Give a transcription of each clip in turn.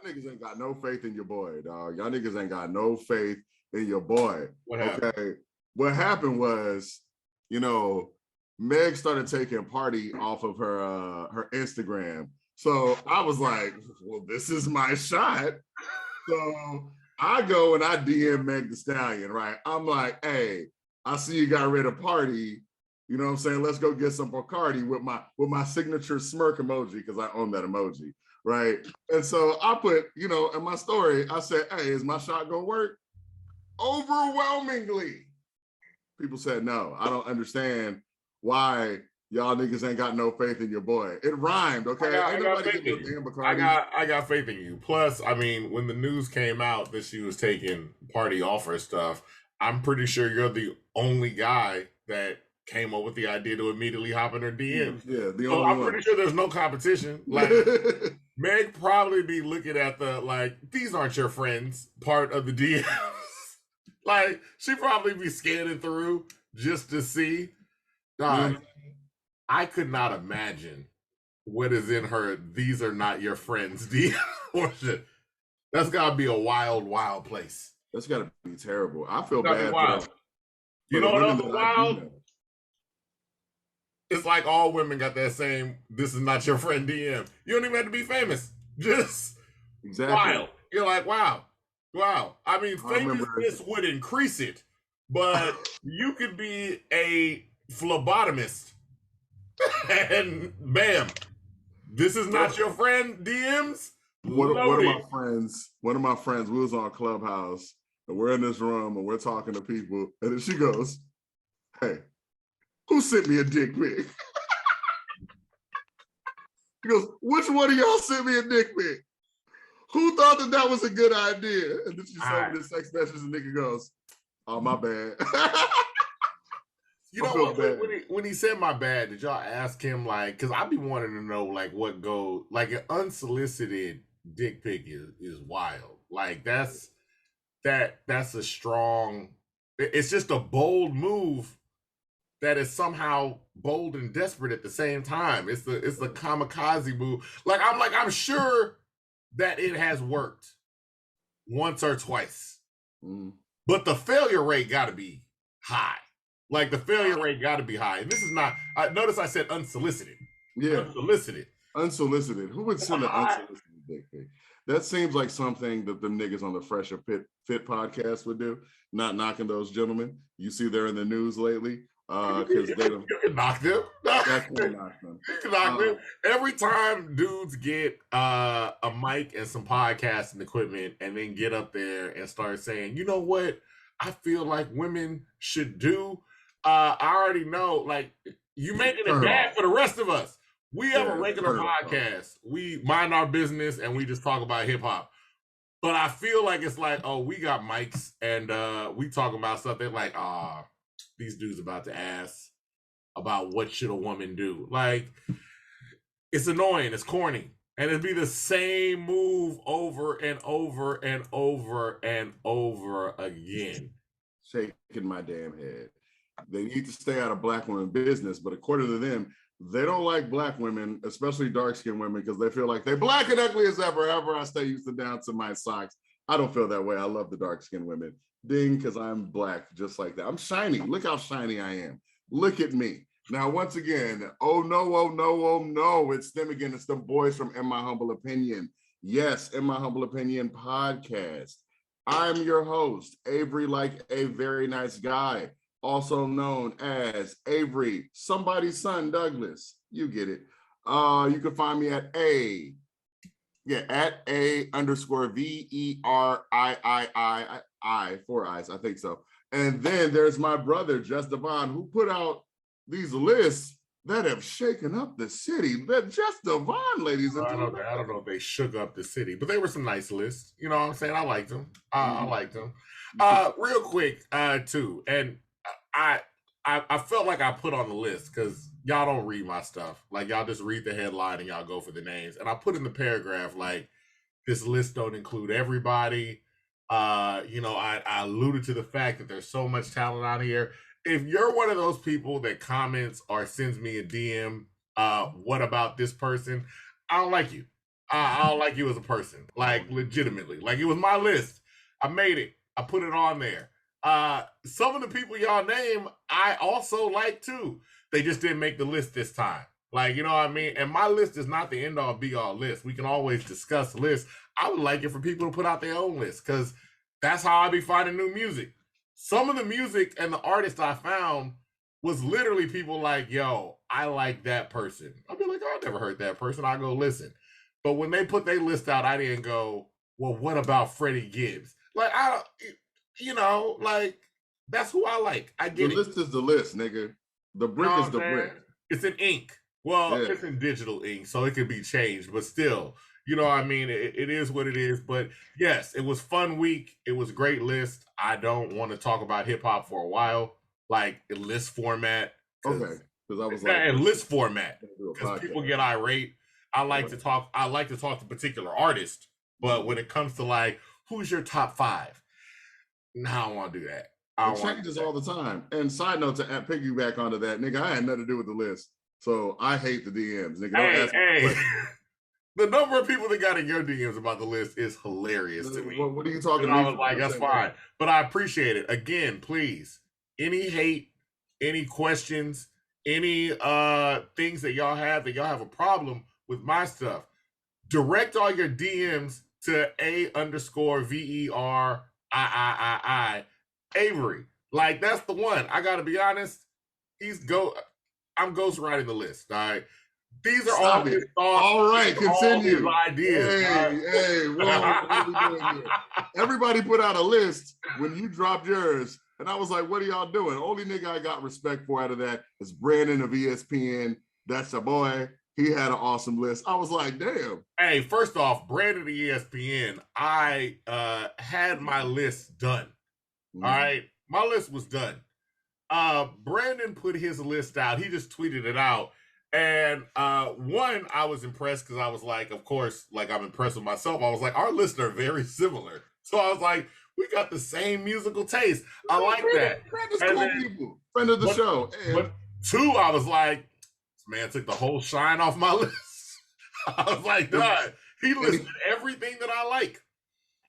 niggas ain't got no faith in your boy, dog. Y'all niggas ain't got no faith in your boy. What happened? Okay. What happened was, Meg started taking party off of her Instagram. So I was like, well, this is my shot. So I go and I DM Meg the Stallion, right? I'm like, hey, I see you got rid of party. You know what I'm saying? Let's go get some Bacardi with my signature smirk emoji, because I own that emoji, right? And so I put, in my story, I said, hey, is my shot gonna work? Overwhelmingly, people said no. I don't understand why y'all niggas ain't got no faith in your boy. It rhymed, okay? I got faith in you. I got faith in you. Plus, I mean, when the news came out that she was taking party offer stuff, I'm pretty sure you're the only guy that came up with the idea to immediately hop in her DMs. Yeah, the only so I'm one. pretty sure there's no competition. Like, Meg probably be looking at the, like, these aren't your friends part of the DMs. Like, she probably be scanning through just to see. I could not imagine what is in her these are not your friends DM portion. That's got to be a wild, wild place. That's got to be terrible. I feel bad for you know what else is wild? It's like all women got that same this is not your friend DM. You don't even have to be famous. Just wild. You're like, wow. I mean, famousness would increase it, but you could be a phlebotomist and bam, this is not your friend DMs. One of my friends, we was on Clubhouse and we're in this room and we're talking to people, and then she goes, hey, who sent me a dick pic? He goes, which one of y'all sent me a dick pic? Who thought that was a good idea? And then she sent me the text message and nigga goes, oh, my bad. You know what? When he said my bad, did y'all ask him, like, because I'd be wanting to know, like, what goes, like, an unsolicited dick pic is wild. Like, that's a strong, it's just a bold move that is somehow bold and desperate at the same time. It's the kamikaze move. I'm sure that it has worked once or twice, but the failure rate got to be high. Like, the failure rate got to be high. And this is not, notice I said unsolicited. Yeah. Unsolicited. Who would send an unsolicited dick pic? That seems like something that the niggas on the Fresher Fit podcast would do. Not knocking those gentlemen. You see they're in the news lately. Because you can knock them. You can knock them. Every time dudes get a mic and some podcasting equipment and then get up there and start saying, you know what I feel like women should do, I already know, like, you making it bad for the rest of us. We have a regular podcast. We mind our business and we just talk about hip hop. But I feel like it's like, oh, we got mics and we talk about stuff. They're like, these dudes about to ask about what should a woman do. Like, it's annoying. It's corny. And it'd be the same move over and over and over and over again. Shaking my damn head. They need to stay out of black women business, but according to them, they don't like black women, especially dark-skinned women, because they feel like they're black and ugly as ever. I stay used to down to my socks. I don't feel that way. I love the dark-skinned women. Ding, because I'm black, just like that. I'm shiny. Look how shiny I am. Look at me. Now, once again, oh no, it's them again. It's the boys from In My Humble Opinion. Yes, In My Humble Opinion podcast. I'm your host, Avery, like a very nice guy, also known as Avery, somebody's son, Douglas. You get it. You can find me at @A_VERII, 4 eyes, I think so. And then there's my brother, Just Devon, who put out these lists that have shaken up the city. That Just Devon, ladies and gentlemen. I don't know if they shook up the city, but they were some nice lists. You know what I'm saying? I liked them. I liked them. Real quick, too, and I felt like I put on the list because y'all don't read my stuff. Like, y'all just read the headline and y'all go for the names. And I put in the paragraph, like, this list don't include everybody. I alluded to the fact that there's so much talent out here. If you're one of those people that comments or sends me a DM, what about this person? I don't like you. I don't like you as a person, like legitimately. Like it was my list. I made it. I put it on there. Some of the people y'all name, I also like too. They just didn't make the list this time. Like, you know what I mean? And my list is not the end all be all list. We can always discuss lists. I would like it for people to put out their own list because that's how I be finding new music. Some of the music and the artists I found was literally people like, yo, I like that person. I'll be like, oh, I never heard that person. I'll go listen. But when they put their list out, I didn't go, well, what about Freddie Gibbs? Like, I don't, you know, like, that's who I like. I get it. The list is the list, nigga. The brick is the brick. It's in ink. Well, it's in digital ink, so it can be changed, but still, you know what I mean? It is what it is. But yes, it was fun week. It was a great list. I don't want to talk about hip hop for a while, like list format. Okay. Because I was like, list format. Because people get irate. I like to talk to particular artists, but when it comes to like who's your top 5, no, I don't want to do that. It changes all the time. And side note to piggyback onto that, nigga, I had nothing to do with the list. So I hate the DMs. Nigga, don't ask me. The number of people that got in your DMs about the list is hilarious to me. What are you talking about? I was like, that's fine. But I appreciate it. Again, please, any hate, any questions, any things that y'all have a problem with my stuff, direct all your DMs to A_VERII Avery. Like, that's the one. I gotta be honest. I'm ghostwriting the list. All right. These are all his thoughts. All right, continue. Ideas. Hey, what are we doing here? Everybody put out a list when you dropped yours. And I was like, what are y'all doing? Only nigga I got respect for out of that is Brandon of ESPN. That's a boy. He had an awesome list. I was like, damn. Hey, first off, Brandon of ESPN, I had my list done. All right. My list was done. Brandon put his list out. He just tweeted it out. And one, I was impressed because I was like, of course, like I'm impressed with myself. I was like, our lists are very similar. So I was like, we got the same musical taste. I like that. Brandon's cool people. Friend of the show. But 2, I was like, this man took the whole shine off my list. I was like, God, he listed everything that I like.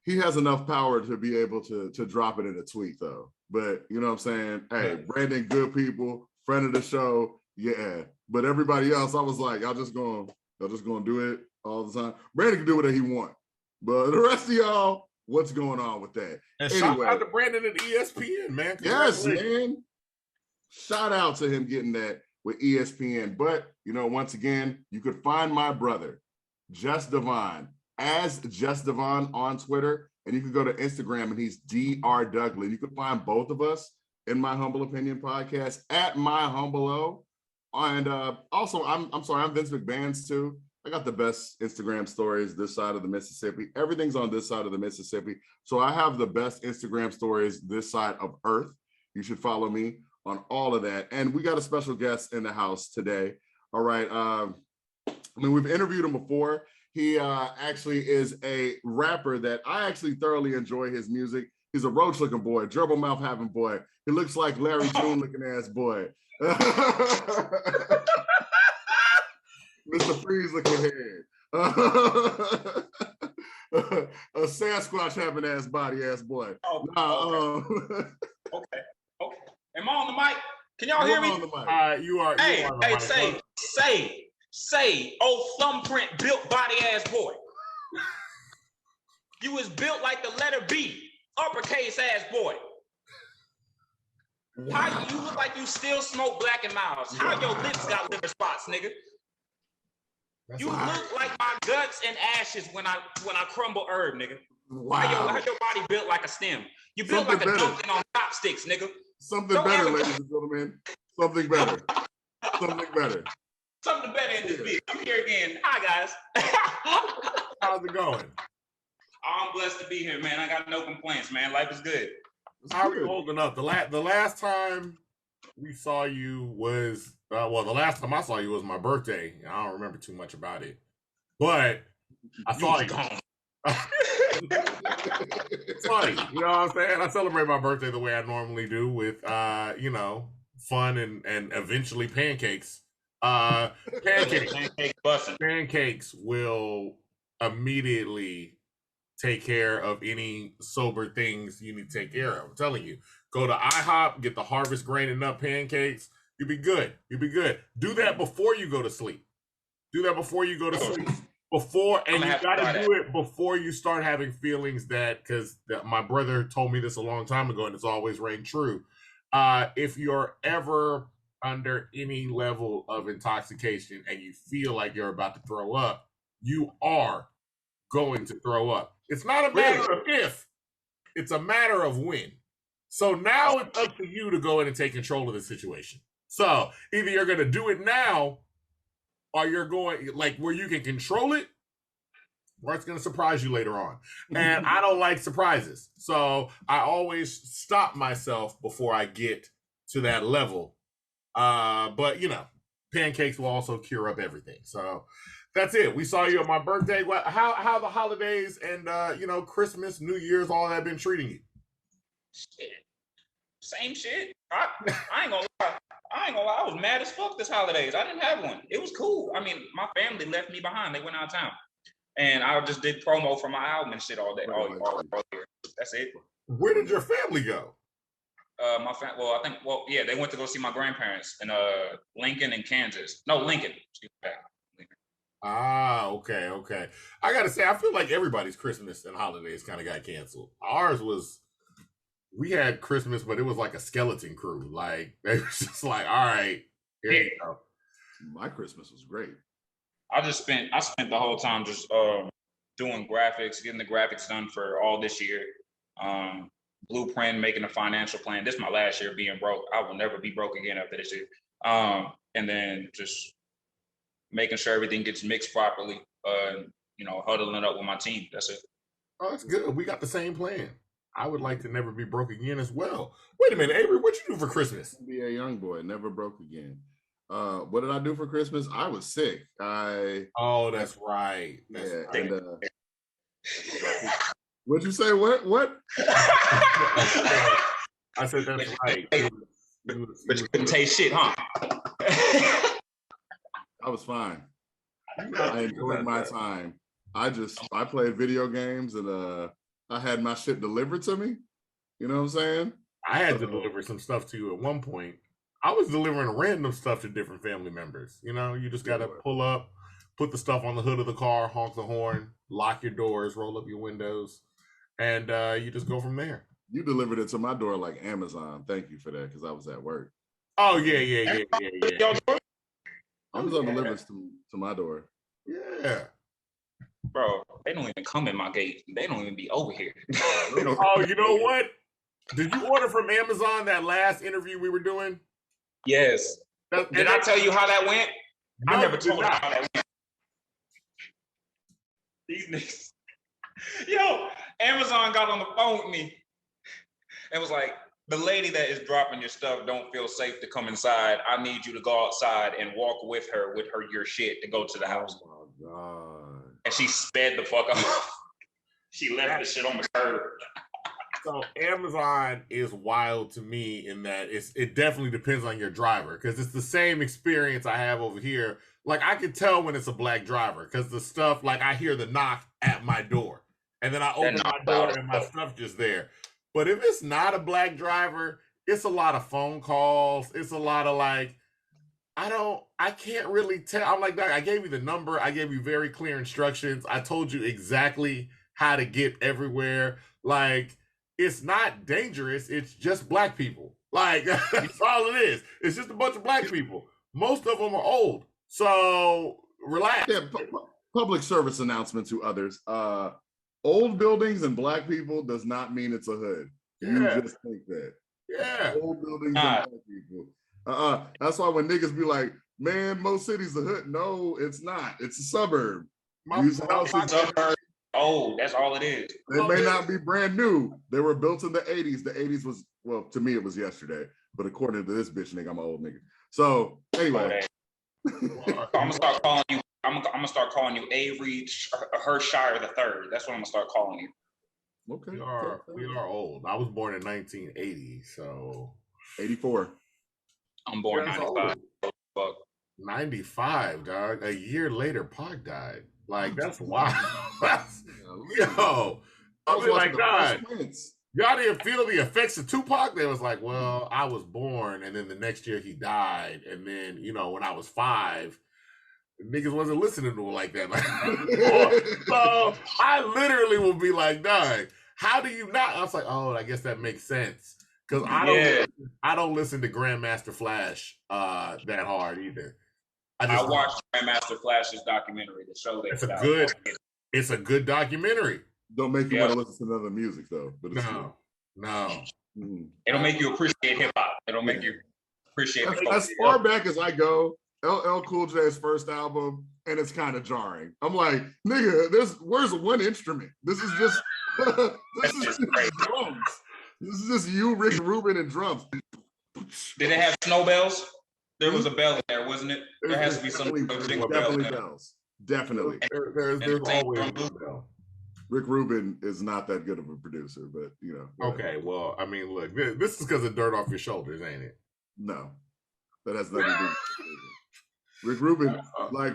He has enough power to be able to drop it in a tweet, though. But you know what I'm saying? Hey, Brandon, good people, friend of the show, yeah. But everybody else, I was like, y'all just gonna do it all the time. Brandon can do whatever he want, but the rest of y'all, what's going on with that? And anyway, shout out to Brandon at ESPN, man. Yes, man. Shout out to him getting that with ESPN. But you know, once again, you could find my brother, Just Devon, as Just Devon on Twitter, and you can go to Instagram and he's Dr. Dugley. You can find both of us in My Humble Opinion podcast at My Humble O. And also, I'm Vince McBands too. I got the best Instagram stories this side of the Mississippi. Everything's on this side of the Mississippi. So I have the best Instagram stories this side of Earth. You should follow me on all of that. And we got a special guest in the house today. All right. We've interviewed him before. He actually is a rapper that I actually thoroughly enjoy his music. He's a roach looking boy, gerbil mouth having boy. He looks like Larry June looking ass boy. Mr. Freeze looking head. A Sasquatch having ass body ass boy. Okay. Am I on the mic? Can y'all hear me? You are. Hey, say, oh thumbprint built body ass boy. You was built like the letter B, uppercase ass boy. Wow. How you look like you still smoke Black and Miles? How your lips got liver spots, nigga? You look like my guts and ashes when I crumble herb, nigga. Wow. How your body built like a stem? You built like a dumpling on chopsticks, nigga. Something better, ladies and gentlemen. Something better. Something better. Something better in this bitch. I'm here again. Hi, guys. How's it going? I'm blessed to be here, man. I got no complaints, man. Life is good. How are you holding up? The last time we saw you was the last time I saw you was my birthday. I don't remember too much about it, but I saw you. It's funny, you know what I'm saying? I celebrate my birthday the way I normally do with fun and eventually pancakes. Pancakes will immediately take care of any sober things you need to take care of. I'm telling you, go to IHOP, get the Harvest Grain and Nut pancakes. You'll be good. You'll be good. Do that before you go to sleep. Do that before you go to sleep. And you got to do it before you start having feelings that, because my brother told me this a long time ago, and it's always rang true. If you're ever under any level of intoxication and you feel like you're about to throw up, you are going to throw up. It's not a matter of if, it's a matter of when. So now it's up to you to go in and take control of the situation. So either you're going to do it now, or you're going like where you can control it, or it's going to surprise you later on. And I don't like surprises. So I always stop myself before I get to that level. But you know, pancakes will also cure up everything. So that's it. We saw you on my birthday. How the holidays and Christmas, New Year's, all that been treating you? Shit. Same shit. I ain't gonna lie. I was mad as fuck this holidays. I didn't have one. It was cool. I mean, my family left me behind. They went out of town. And I just did promo for my album and shit all day. All year. That's it. Where did your family go? They went to go see my grandparents in Lincoln and Kansas. No, Lincoln. Ah, okay. I gotta say, I feel like everybody's Christmas and holidays kind of got canceled. Ours was, we had Christmas, but it was like a skeleton crew. Like they was just like, all right, here you go. My Christmas was great. I spent the whole time just doing graphics, getting the graphics done for all this year. Blueprint, making a financial plan. This is my last year being broke. I will never be broke again after this year. And then just making sure everything gets mixed properly. Huddling up with my team. That's it. Oh, that's good. We got the same plan. I would like to never be broke again as well. Wait a minute, Avery, what you do for Christmas? Be a young boy, never broke again. What did I do for Christmas? I was sick. Oh, that's right. That's right. And, what'd you say? What? I said that's right. But you couldn't taste shit, huh? I was fine. I enjoyed my time. I played video games and I had my shit delivered to me. You know what I'm saying? I had to deliver some stuff to you at one point. I was delivering random stuff to different family members. You know, you just got to pull up, put the stuff on the hood of the car, honk the horn, lock your doors, roll up your windows, and you just go from there. You delivered it to my door like Amazon. Thank you for that, because I was at work. Oh, yeah. Amazon delivers to my door. Yeah. Bro, they don't even come in my gate. They don't even be over here. Oh, you know what? Did you order from Amazon that last interview we were doing? Yes. Did I tell you how that went? No, I never told you how that went. These niggas. Yo, Amazon got on the phone with me and was like, the lady that is dropping your stuff don't feel safe to come inside. I need you to go outside and walk with her your shit to go to the house. Oh, God. And she sped the fuck off. She left the shit on the curb. So Amazon is wild to me in that it definitely depends on your driver, because it's the same experience I have over here. Like I can tell when it's a black driver because the stuff, like I hear the knock at my door and then I open my door and my stuff just there. But if it's not a black driver, it's a lot of phone calls. It's a lot of like, I can't really tell. I'm like, I gave you the number. I gave you very clear instructions. I told you exactly how to get everywhere. Like, it's not dangerous. It's just black people. Like, that's all it is. It's just a bunch of black people. Most of them are old. So relax. Yeah, public service announcement to others. Old buildings and black people does not mean it's a hood. You just think that. Yeah. Old buildings and black people. That's why when niggas be like, man, Mo City's a hood. No, it's not. It's a suburb. Oh, that's all it is. They may not be brand new. They were built in the 80s. The 80s was, well, to me, it was yesterday. But according to this bitch nigga, I'm an old nigga. So, anyway. I'm gonna start calling you. I'm gonna start calling you Avery Hershire the Third. That's what I'm gonna start calling you. Okay. We are old. I was born in 1980, so 84. I'm born 95. Fuck. 95, dog. A year later, Pac died. Like, that's wild. Yo. I was like, God, y'all didn't feel the effects of Tupac? They was like, well, I was born, and then the next year he died. And then, when I was 5, niggas wasn't listening to it like that. So I literally will be like, dog, how do you not? I was like, oh, I guess that makes sense. Because I don't listen to Grandmaster Flash that hard either. I watched Grandmaster Flash's documentary, the show that it's a good documentary. Don't make you want to listen to other music though. But it's no. It'll make you appreciate hip hop. It'll make you appreciate as far back as I go, LL Cool J's first album, and it's kind of jarring. I'm like, nigga, where's one instrument? This is just drums. This is just you, Rick Rubin, and drums. Did it have snow bells? There was a bell in there, wasn't it? There has to be some definitely bells. Definitely. There's always a bell. Rick Rubin is not that good of a producer, but Okay, well, I mean, look, this is because of Dirt Off Your Shoulders, ain't it? No, that has nothing to do with it. Rick Rubin,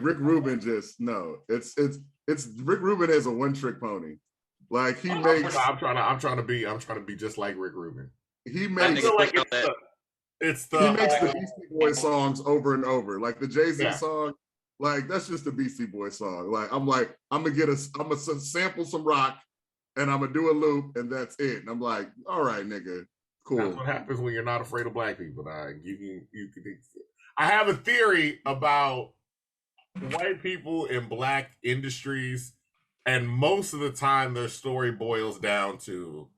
Rick Rubin, just no. It's Rick Rubin is a one-trick pony. Like he makes. I'm trying to be just like Rick Rubin. He makes. He makes the Beastie Boys songs over and over, like the Jay-Z song. Like that's just a Beastie Boys song. Like I'm gonna sample some rock, and I'm gonna do a loop, and that's it. And I'm like, all right, nigga, cool. That's what happens when you're not afraid of black people. You can. I have a theory about white people in black industries, and most of the time their story boils down to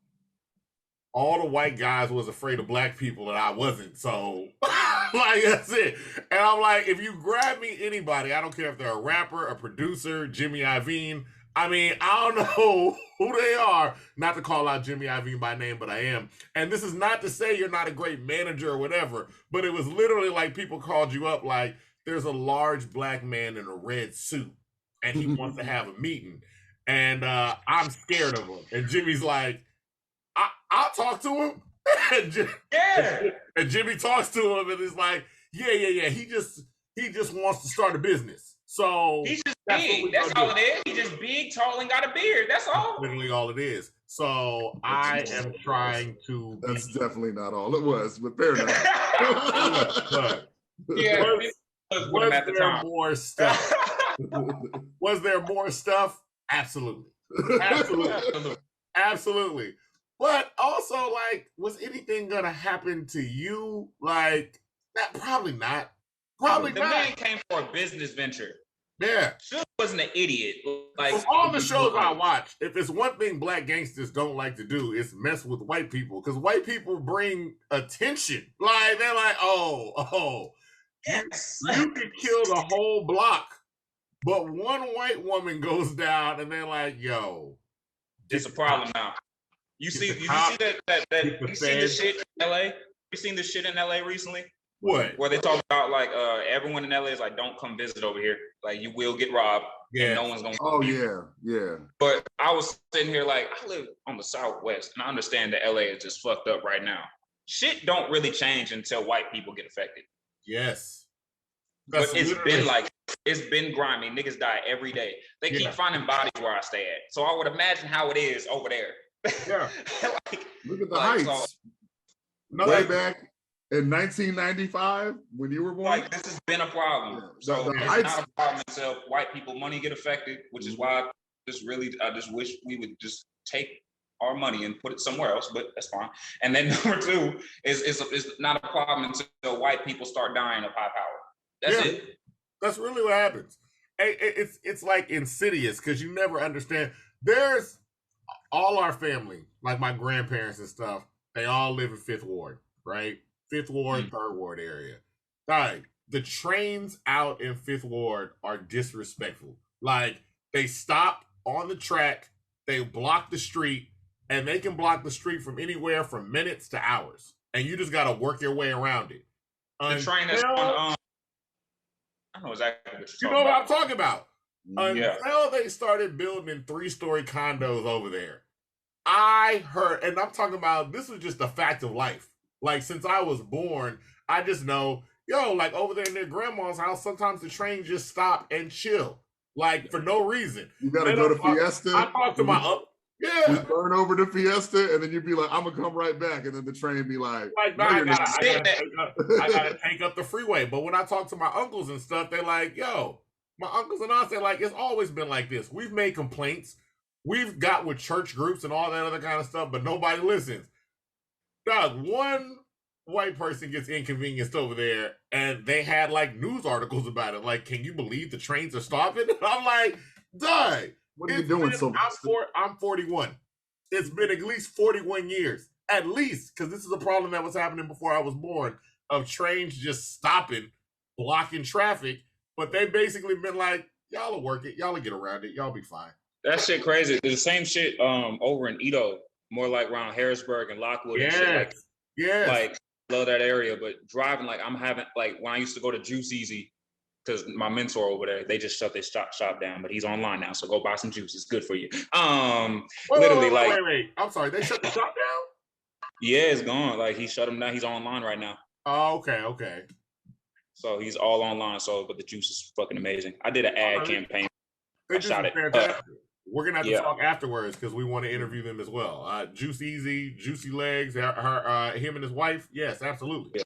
all the white guys was afraid of black people and I wasn't. So like that's it. And I'm like, if you grab me anybody, I don't care if they're a rapper, a producer, Jimmy Iovine. I mean, I don't know who they are, not to call out Jimmy Iovine by name, but I am. And this is not to say you're not a great manager or whatever, but it was literally like people called you up like, there's a large black man in a red suit and he wants to have a meeting. And I'm scared of him. And Jimmy's like, I'll talk to him. And Jimmy talks to him and is like, yeah. He just wants to start a business. So he's just big. That's all it is. He's just big, tall, and got a beard. That's all. Literally all it is. So I am trying to. That's definitely not all it was, but fair enough. Was there more stuff? Was there more stuff? Absolutely. Absolutely. But also, like, was anything gonna happen to you? Like, that probably not. Probably the not. Man came for a business venture. Yeah. Suge wasn't an idiot. Like from all the shows I watch, if it's one thing black gangsters don't like to do, it's mess with white people. Because white people bring attention. Like, they're like, oh. Yes. You could kill the whole block. But one white woman goes down and they're like, yo. It's a problem now. You see the shit in LA? You seen this shit in LA recently? What? Where they talk about like everyone in LA is like, don't come visit over here. Like you will get robbed. Yeah. No one's gonna. Oh yeah. But I was sitting here like, I live on the Southwest, and I understand that LA is just fucked up right now. Shit don't really change until white people get affected. Yes. But it's been grimy. Niggas die every day. They keep finding bodies where I stay at. So I would imagine how it is over there. Yeah. Look at the heights. Way back in 1995 when you were born. Like this has been a problem. Yeah. So it's not a problem until white people money get affected, which is why I just wish we would just take our money and put it somewhere else, but that's fine. And then number two is not a problem until white people start dying of high power. That's it. That's really what happens. It's like insidious because you never understand. There's all our family, like my grandparents and stuff, they all live in 5th Ward, right? 5th Ward, 3rd Ward area. Like, the trains out in 5th Ward are disrespectful. Like, they stop on the track, they block the street, and they can block the street from anywhere from minutes to hours. And you just got to work your way around it. The train that's on, I know exactly what you're talking about. What I'm talking about. Until they started building 3-story condos over there. I heard, and I'm talking about, this was just a fact of life. Like, since I was born, I just know yo, like over there in their grandma's house, sometimes the train just stop and chill, like for no reason. You gotta go to Fiesta. I talked to my You turn over to Fiesta, and then you'd be like, "I'm gonna come right back," and then the train be like, no, I gotta take up the freeway. But when I talk to my uncles and stuff, they're like, "Yo, my uncles and aunts, they're like, it's always been like this. We've made complaints, we've got with church groups and all that other kind of stuff, but nobody listens." Dog, one white person gets inconvenienced over there, and they had like news articles about it. Like, can you believe the trains are stopping? I'm like, dog. What are you doing so much? I'm 41. It's been at least 41 years. At least, because this is a problem that was happening before I was born, of trains just stopping, blocking traffic. But they basically been like, y'all will work it. Y'all will get around it. Y'all be fine. That shit crazy. The same shit over in Edo, more like around Harrisburg and Lockwood and shit. Like, like, love that area. But driving, like, I'm having, like, when I used to go to Juice Easy, because my mentor over there, they just shut their shop down, but he's online now, so go buy some juice. It's good for you. Wait. I'm sorry, they shut the shop down? Yeah, it's gone. Like, he shut him down. He's online right now. Oh, okay. So he's all online. So, but the juice is fucking amazing. I did an ad campaign. I shot it. We're gonna have to talk afterwards because we want to interview them as well. Juice Easy, Juicy Legs, him and his wife. Yes, absolutely. Yeah.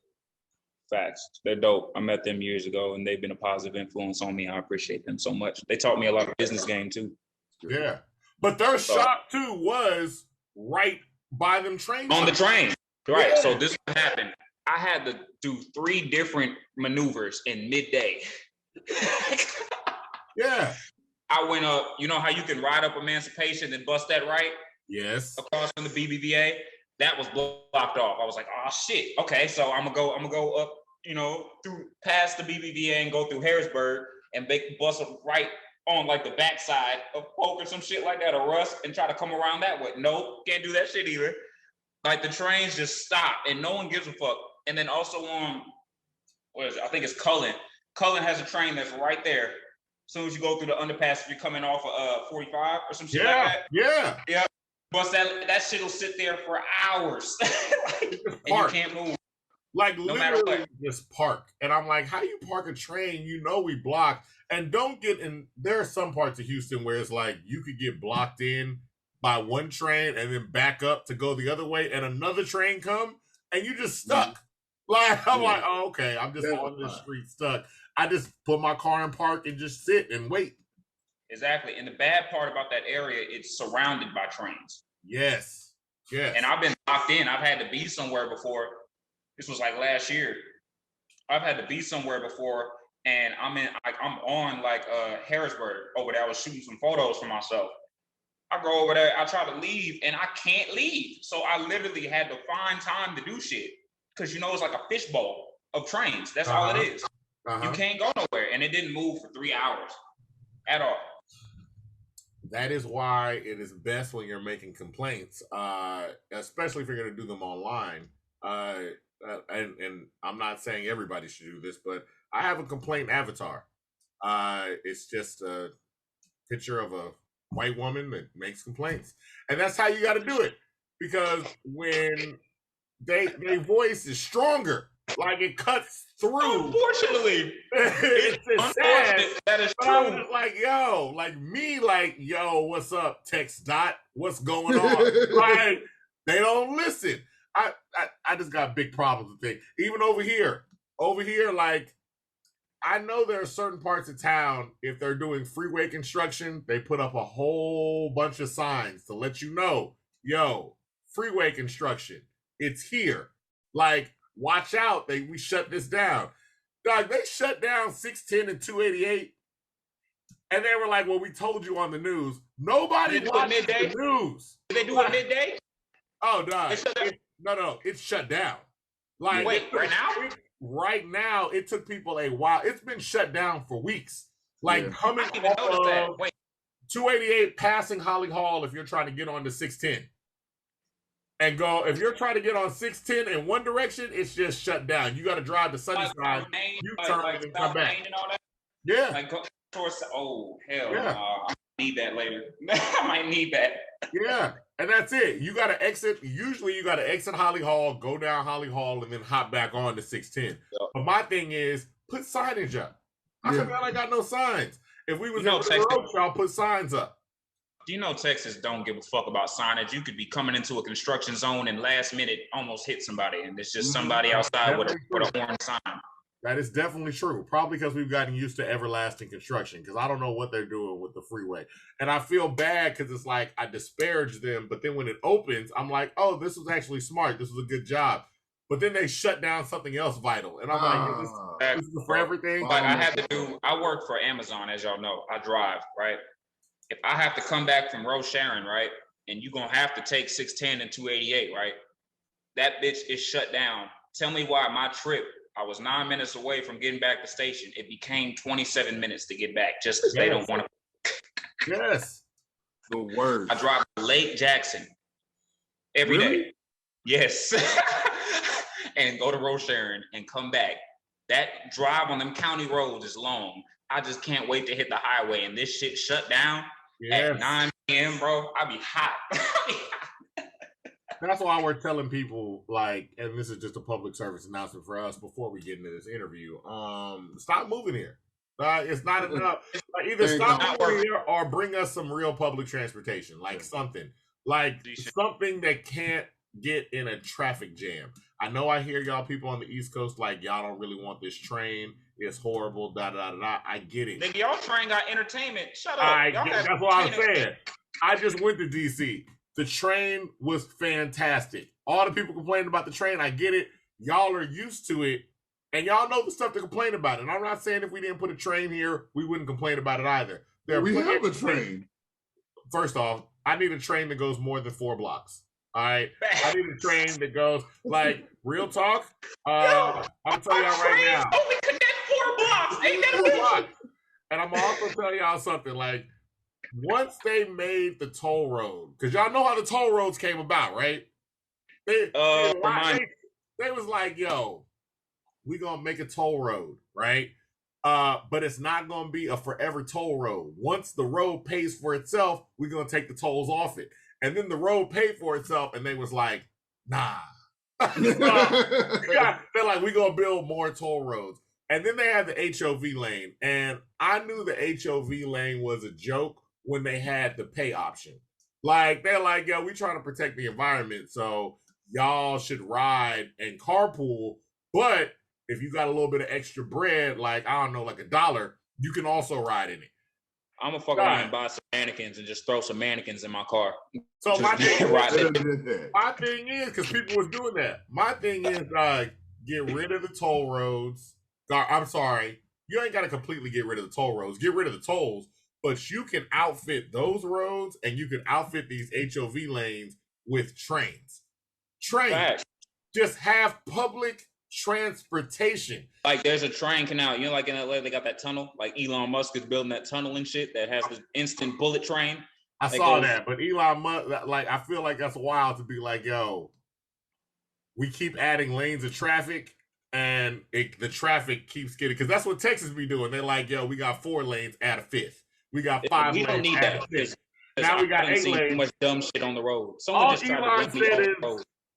Facts. They're dope. I met them years ago, and they've been a positive influence on me. I appreciate them so much. They taught me a lot of business game too. Yeah, but their shop too was right by them trains. On the train, right? Yeah. So this happened. I had to do 3 different maneuvers in midday. Yeah. I went up. You know how you can ride up Emancipation and bust that right? Yes. Across from the BBVA. That was blocked off. I was like, oh shit. Okay, so I'm gonna go up, you know, through past the BBVA and go through Harrisburg and bust up right on like the backside of Polk or some shit like that, or Russ, and try to come around that way. Nope, can't do that shit either. Like the trains just stop and no one gives a fuck. And then also on, what is it? I think it's Cullen. Cullen has a train that's right there. As soon as you go through the underpass, if you're coming off of 45 or some shit like that. Yeah. But that shit will sit there for hours. And you can't move. Like, no matter what. Just park. And I'm like, how you park a train? You know we block. And don't get in. There are some parts of Houston where it's like you could get blocked in by one train and then back up to go the other way, and another train come and you just stuck. Like, I'm like, oh, okay, I'm just on the street stuck. I just put my car in park and just sit and wait. Exactly. And the bad part about that area, it's surrounded by trains. Yes. And I've been locked in. I've had to be somewhere before. This was like last year. I've had to be somewhere before, and I'm on Harrisburg over there. I was shooting some photos for myself. I go over there, I try to leave, and I can't leave. So I literally had to find time to do shit. Because it's like a fishbowl of trains. That's all it is. You can't go nowhere. And it didn't move for 3 hours at all. That is why it is best when you're making complaints, especially if you're going to do them online. And I'm not saying everybody should do this, but I have a complaint avatar. It's just a picture of a white woman that makes complaints. And that's how you got to do it. Because when their voice is stronger, like it cuts through. Unfortunately, it's sad. That is true. Yo, what's up, Text Dot? What's going on? Like, they don't listen. I just got big problems with things. Even over here, like, I know there are certain parts of town, if they're doing freeway construction, they put up a whole bunch of signs to let you know, yo, freeway construction, it's here. Like, watch out, we shut this down. Dog, they shut down 610 and 288. And they were like, well, we told you on the news. Nobody watched the news. Did they do it midday? Oh, dog. No, it's shut down. Like, wait, right now? Right now, it took people a while. It's been shut down for weeks. Like, coming off of 288 passing Holly Hall if you're trying to get on to 610. And go, if you're trying to get on 610 in one direction, it's just shut down. You got to drive to Sunnyside, you turn and come back. And all that? Yeah. Like, hell, I need that later. I might need that. Yeah. And that's it. You got to exit. Usually you got to exit Holly Hall, go down Holly Hall, and then hop back on to 610. Yep. But my thing is, put signage up. I forgot I got no signs. If we was in the road, y'all put signs up. You know Texas don't give a fuck about signage. You could be coming into a construction zone and last minute almost hit somebody, and it's just somebody outside with a orange sign. That is definitely true. Probably because we've gotten used to everlasting construction, because I don't know what they're doing with the freeway. And I feel bad because it's like I disparage them, but then when it opens, I'm like, oh, this was actually smart. This was a good job. But then they shut down something else vital. And I'm like, this is for everything. But I work for Amazon, as y'all know. I drive, right? If I have to come back from Rose Sharon, right, and you're going to have to take 610 and 288, right, that bitch is shut down. Tell me why my trip, I was 9 minutes away from getting back to the station. It became 27 minutes to get back just because they don't want to. Yes. The worst. I drive to Lake Jackson every day. Yes. And go to Rose Sharon and come back. That drive on them county roads is long. I just can't wait to hit the highway, and this shit shut down at 9 p.m., bro. I be hot. That's why we're telling people, like, and this is just a public service announcement for us before we get into this interview. Stop moving here. It's not enough. Like, either stop moving here or bring us some real public transportation, like something that can't get in a traffic jam. I know I hear y'all people on the East Coast like y'all don't really want this train. It's horrible. Da da da. I get it. Nigga, y'all train got entertainment. Shut up. That's what I'm saying. I just went to DC. The train was fantastic. All the people complaining about the train, I get it. Y'all are used to it, and y'all know the stuff to complain about. And I'm not saying if we didn't put a train here, we wouldn't complain about it either. We have a train. First off, I need a train that goes more than 4 blocks. All right, I need a train that goes like real talk. I'm telling y'all right now. Only connect 4 blocks. Ain't that a block? And I'm also telling y'all something. Like once they made the toll road, because y'all know how the toll roads came about, right? They was like, yo, we gonna make a toll road, right? But it's not gonna be a forever toll road. Once the road pays for itself, we're gonna take the tolls off it. And then the road paid for itself, and they was like, nah. They're like, we're going to build more toll roads. And then they had the HOV lane. And I knew the HOV lane was a joke when they had the pay option. Like, they're like, yo, we trying to protect the environment, so y'all should ride and carpool. But if you got a little bit of extra bread, like, I don't know, like $1, you can also ride in it. I'm gonna fuck around and buy some mannequins and just throw some mannequins in my car. So my thing is, because people was doing that. My thing is, get rid of the toll roads. I'm sorry, you ain't got to completely get rid of the toll roads. Get rid of the tolls, but you can outfit those roads and you can outfit these HOV lanes with trains. Just have public transportation. Like there's a train canal, you know, like in LA they got that tunnel, like Elon Musk is building that tunnel and shit that has the instant bullet train. I saw that, but Elon Musk, like, I feel like that's wild to be like, yo, we keep adding lanes of traffic and the traffic keeps getting, because that's what Texas be doing. They're like, yo, we got 4 lanes, add a 5th. We got 5 lanes, don't need add that. a 5th. Now we got 8 lanes. Too much dumb shit on the road. Someone just tried to said is,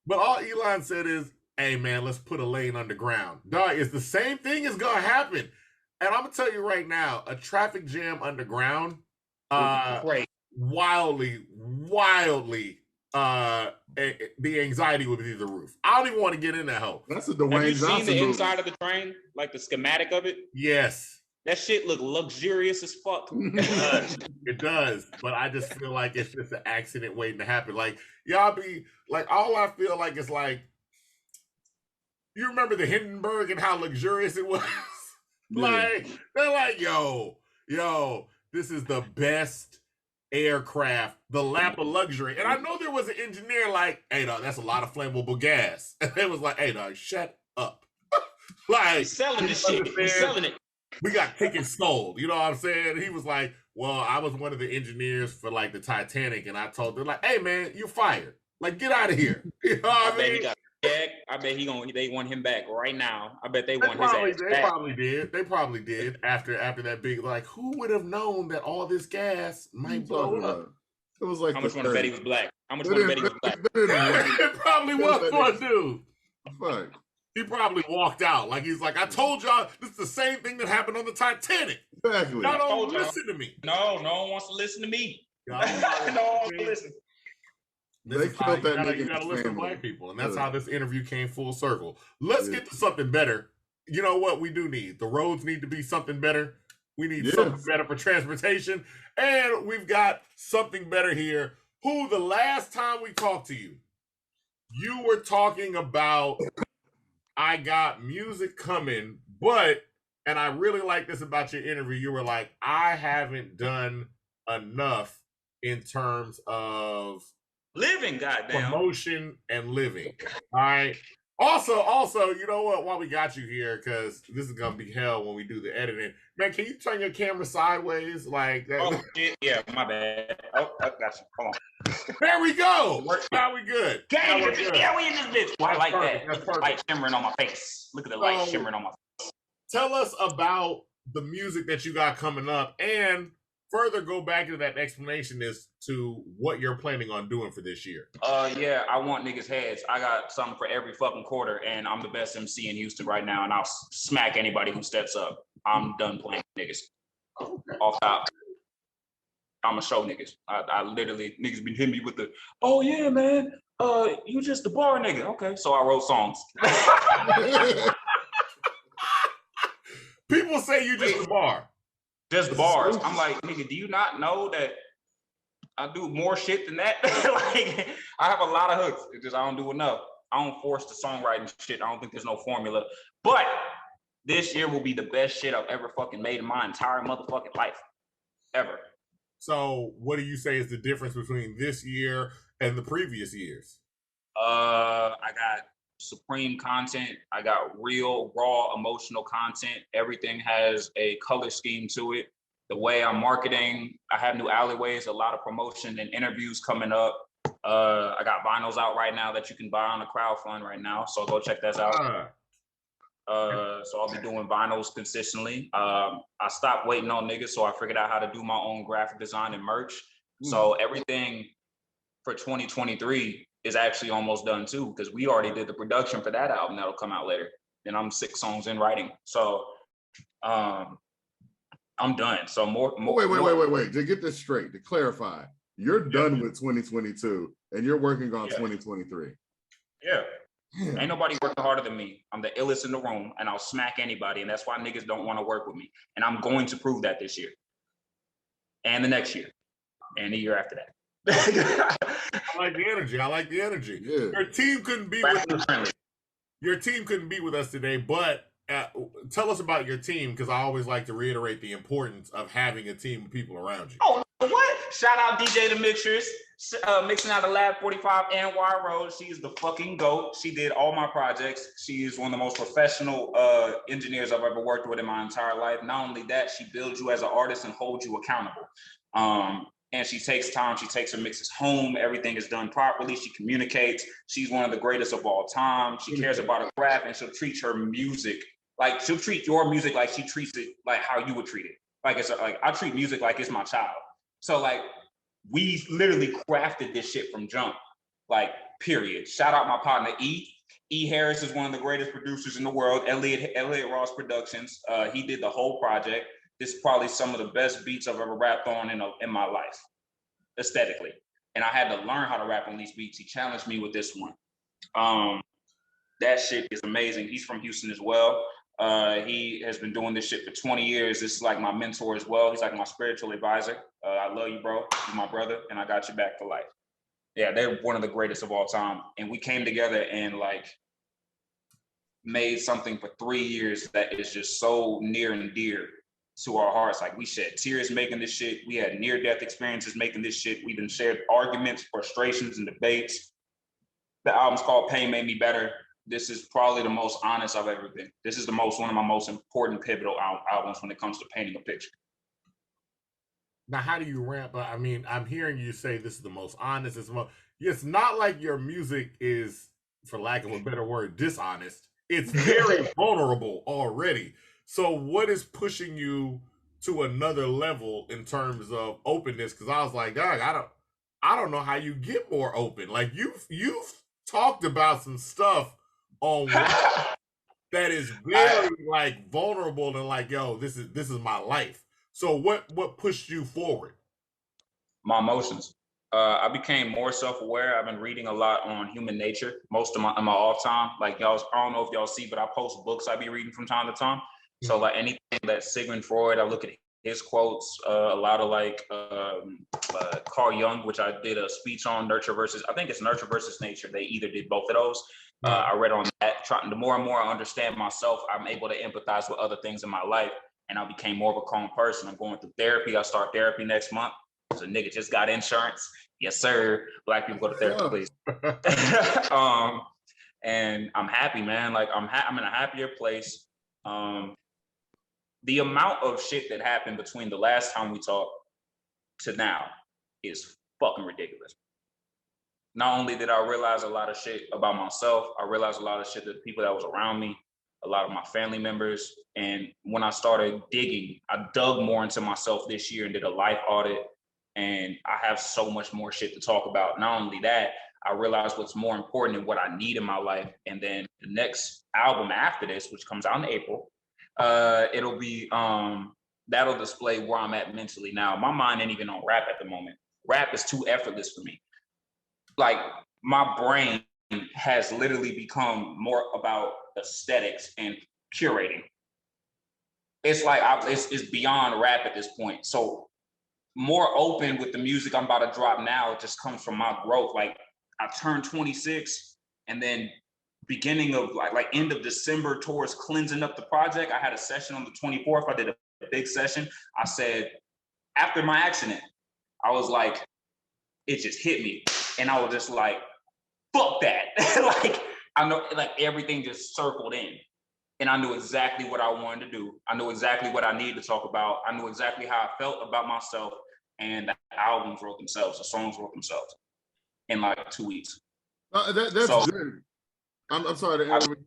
but all Elon said is, hey man, let's put a lane underground. Dog, it's the same thing is gonna happen. And I'm gonna tell you right now, a traffic jam underground, wildly, the anxiety would be through the roof. I don't even want to get in that hole. That's a Dwayne Johnson. Have you seen the inside of the train, like the schematic of it? Yes. That shit look luxurious as fuck. It does, but I just feel like it's just an accident waiting to happen. Like y'all be like, all I feel like is like, you remember the Hindenburg and how luxurious it was? Like, they're like, yo, this is the best aircraft, the lap of luxury. And I know there was an engineer like, hey, dog, that's a lot of flammable gas. And it was like, hey, dog, shut up. Like, he's selling this shit. He's selling it. We got tickets sold. You know what I'm saying? He was like, well, I was one of the engineers for like the Titanic. And I told them like, hey, man, you're fired. Like, get out of here. You know what I mean? He got I bet they want him back right now. I bet they want his ass back. They probably did after that big, like, who would have known that all this gas might blow up? It was like, how much want to bet he was black? How much money Betty was black? It probably was for a dude. Fuck. He probably walked out. Like, he's like, I told y'all this is the same thing that happened on the Titanic. Exactly. Y'all don't listen to me. No one wants to listen to me. No one wants to listen. They killed that nigga. You gotta listen to black people. And that's how this interview came full circle. Let's get to something better. You know what we do need? The roads need to be something better. We need something better for transportation. And we've got something better here. Who the last time we talked to you, you were talking about, I got music coming, but, and I really like this about your interview, you were like, I haven't done enough in terms of living, goddamn. Promotion and living. All right. Also, you know what? While we got you here, because this is gonna be hell when we do the editing. Man, can you turn your camera sideways like that? Oh shit, yeah, my bad. Oh, I got you. Hold on. There we go. Now we good. Yeah, we in this bitch. I like that. Look at the light shimmering on my face. Look at the light shimmering on my face. Tell us about the music that you got coming up, and further go back into that explanation as to what you're planning on doing for this year. Yeah, I want niggas' heads. I got something for every fucking quarter, and I'm the best MC in Houston right now, and I'll smack anybody who steps up. I'm done playing niggas. Okay. Off top. I'm a show niggas. I literally, niggas been hitting me with the, oh yeah, man, you just the bar nigga. Okay, so I wrote songs. People say you just the bar. Just bars. I'm like, nigga, do you not know that I do more shit than that? Like, I have a lot of hooks. It's just I don't do enough. I don't force the songwriting shit. I don't think there's no formula. But this year will be the best shit I've ever fucking made in my entire motherfucking life. Ever. So what do you say is the difference between this year and the previous years? I got supreme content. I got real, raw, emotional content. Everything has a color scheme to it. The way I'm marketing, I have new alleyways, a lot of promotion and interviews coming up. I got vinyls out right now that you can buy on the crowdfund right now. So go check that out. So I'll be doing vinyls consistently. I stopped waiting on niggas, so I figured out how to do my own graphic design and merch. So everything for 2023 is actually almost done too, because we already did the production for that album that'll come out later. And I'm 6 songs in writing. So I'm done. So more. Wait. To get this straight, to clarify, you're done with 2022 and you're working on 2023. Yeah. Ain't nobody working harder than me. I'm the illest in the room, and I'll smack anybody, and that's why niggas don't want to work with me. And I'm going to prove that this year. And the next year. And the year after that. I like the energy. Yeah. Your team couldn't be with us today, but tell us about your team, because I always like to reiterate the importance of having a team of people around you. Oh, what? Shout out DJ The Mixtures, mixing out of Lab 45 and Wire Road. She is the fucking GOAT. She did all my projects. She is one of the most professional engineers I've ever worked with in my entire life. Not only that, she builds you as an artist and holds you accountable. And she takes time, she takes her mixes home, everything is done properly, she communicates, she's one of the greatest of all time, she cares about her craft, and she'll treat her music, like she'll treat your music like she treats it like how you would treat it. Like like I treat music like it's my child. So like, we literally crafted this shit from jump, like period. Shout out my partner E. E. Harris is one of the greatest producers in the world, Elliot Ross Productions. He did the whole project. This is probably some of the best beats I've ever rapped on in my life, aesthetically. And I had to learn how to rap on these beats. He challenged me with this one. That shit is amazing. He's from Houston as well. He has been doing this shit for 20 years. This is like my mentor as well. He's like my spiritual advisor. I love you, bro. You're my brother, and I got you back for life. Yeah, they're one of the greatest of all time. And we came together and like made something for 3 years that is just so near and dear to our hearts. Like we shed tears making this shit. We had near-death experiences making this shit. We even shared arguments, frustrations, and debates. The album's called Pain Made Me Better. This is probably the most honest I've ever been. This is one of my most important pivotal albums when it comes to painting a picture. Now, how do you ramp up? I mean, I'm hearing you say this is the most honest. It's not like your music is, for lack of a better word, dishonest. It's very vulnerable already. So what is pushing you to another level in terms of openness? Because I was like, dog, I don't know how you get more open. Like you've talked about some stuff on that is very like vulnerable and like, yo, this is my life. So what pushed you forward? My emotions. I became more self-aware. I've been reading a lot on human nature most of my off time. Like y'all, I don't know if y'all see, but I post books I be reading from time to time. So like anything that Sigmund Freud, I look at his quotes. A lot of like Carl Jung, which I did a speech on, nurture versus. I think it's nurture versus nature. They either did both of those. I read on that. The more and more I understand myself, I'm able to empathize with other things in my life, and I became more of a calm person. I'm going through therapy. I start therapy next month. So nigga just got insurance. Yes, sir. Black people go to therapy, please. And I'm happy, man. Like I'm in a happier place. The amount of shit that happened between the last time we talked to now is fucking ridiculous. Not only did I realize a lot of shit about myself, I realized a lot of shit that the people that was around me, a lot of my family members. And when I started digging, I dug more into myself this year and did a life audit. And I have so much more shit to talk about. Not only that, I realized what's more important and what I need in my life. And then the next album after this, which comes out in April, it'll be, that'll display where I'm at mentally now. My mind ain't even on rap at the moment. Rap is too effortless for me. Like my brain has literally become more about aesthetics and curating. It's like, it's beyond rap at this point. So more open with the music I'm about to drop now, it just comes from my growth. Like I turned 26 and then beginning of like end of December towards cleansing up the project, I had a session on the 24th. I did a big session. I said, after my accident, I was like, it just hit me. And I was just like, fuck that. Like, I know, like everything just circled in. And I knew exactly what I wanted to do. I knew exactly what I needed to talk about. I knew exactly how I felt about myself. And the albums wrote themselves, the songs wrote themselves in like 2 weeks. That's so good. I'm sorry to interrupt.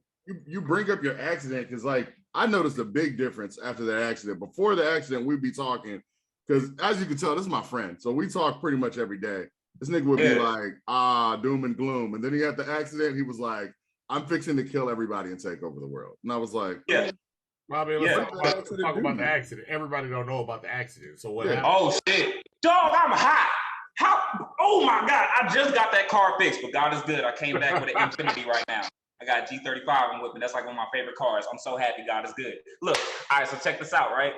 You bring up your accident because like I noticed a big difference after that accident. Before the accident, we'd be talking because as you can tell, this is my friend. So we talk pretty much every day. This nigga would be like, doom and gloom. And then he had the accident. He was like, I'm fixing to kill everybody and take over the world. And I was like, Bobby, let's talk about the accident. Everybody don't know about the accident. So what happened? Oh shit. Dog, I'm hot. How? Oh my God. I just got that car fixed, but God is good. I came back with an Infinity right now. I got a G35 I'm whipping. That's like one of my favorite cars. I'm so happy God is good. Look, all right, so check this out, right?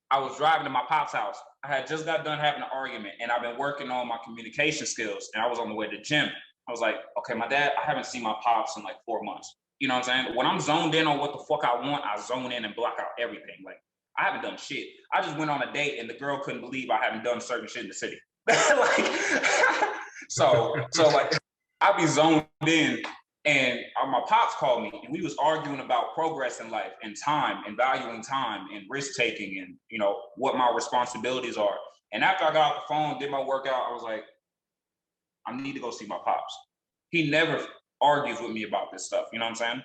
I was driving to my pop's house. I had just got done having an argument and I've been working on my communication skills and I was on the way to the gym. I was like, okay, my dad, I haven't seen my pops in like 4 months. You know what I'm saying? When I'm zoned in on what the fuck I want, I zone in and block out everything. Like, I haven't done shit. I just went on a date and the girl couldn't believe I haven't done certain shit in the city. Like, so like, I be zoned in and my pops called me and we was arguing about progress in life and time and valuing time and risk taking and, you know, what my responsibilities are. And after I got off the phone, did my workout, I was like, I need to go see my pops. He never argues with me about this stuff. You know what I'm saying?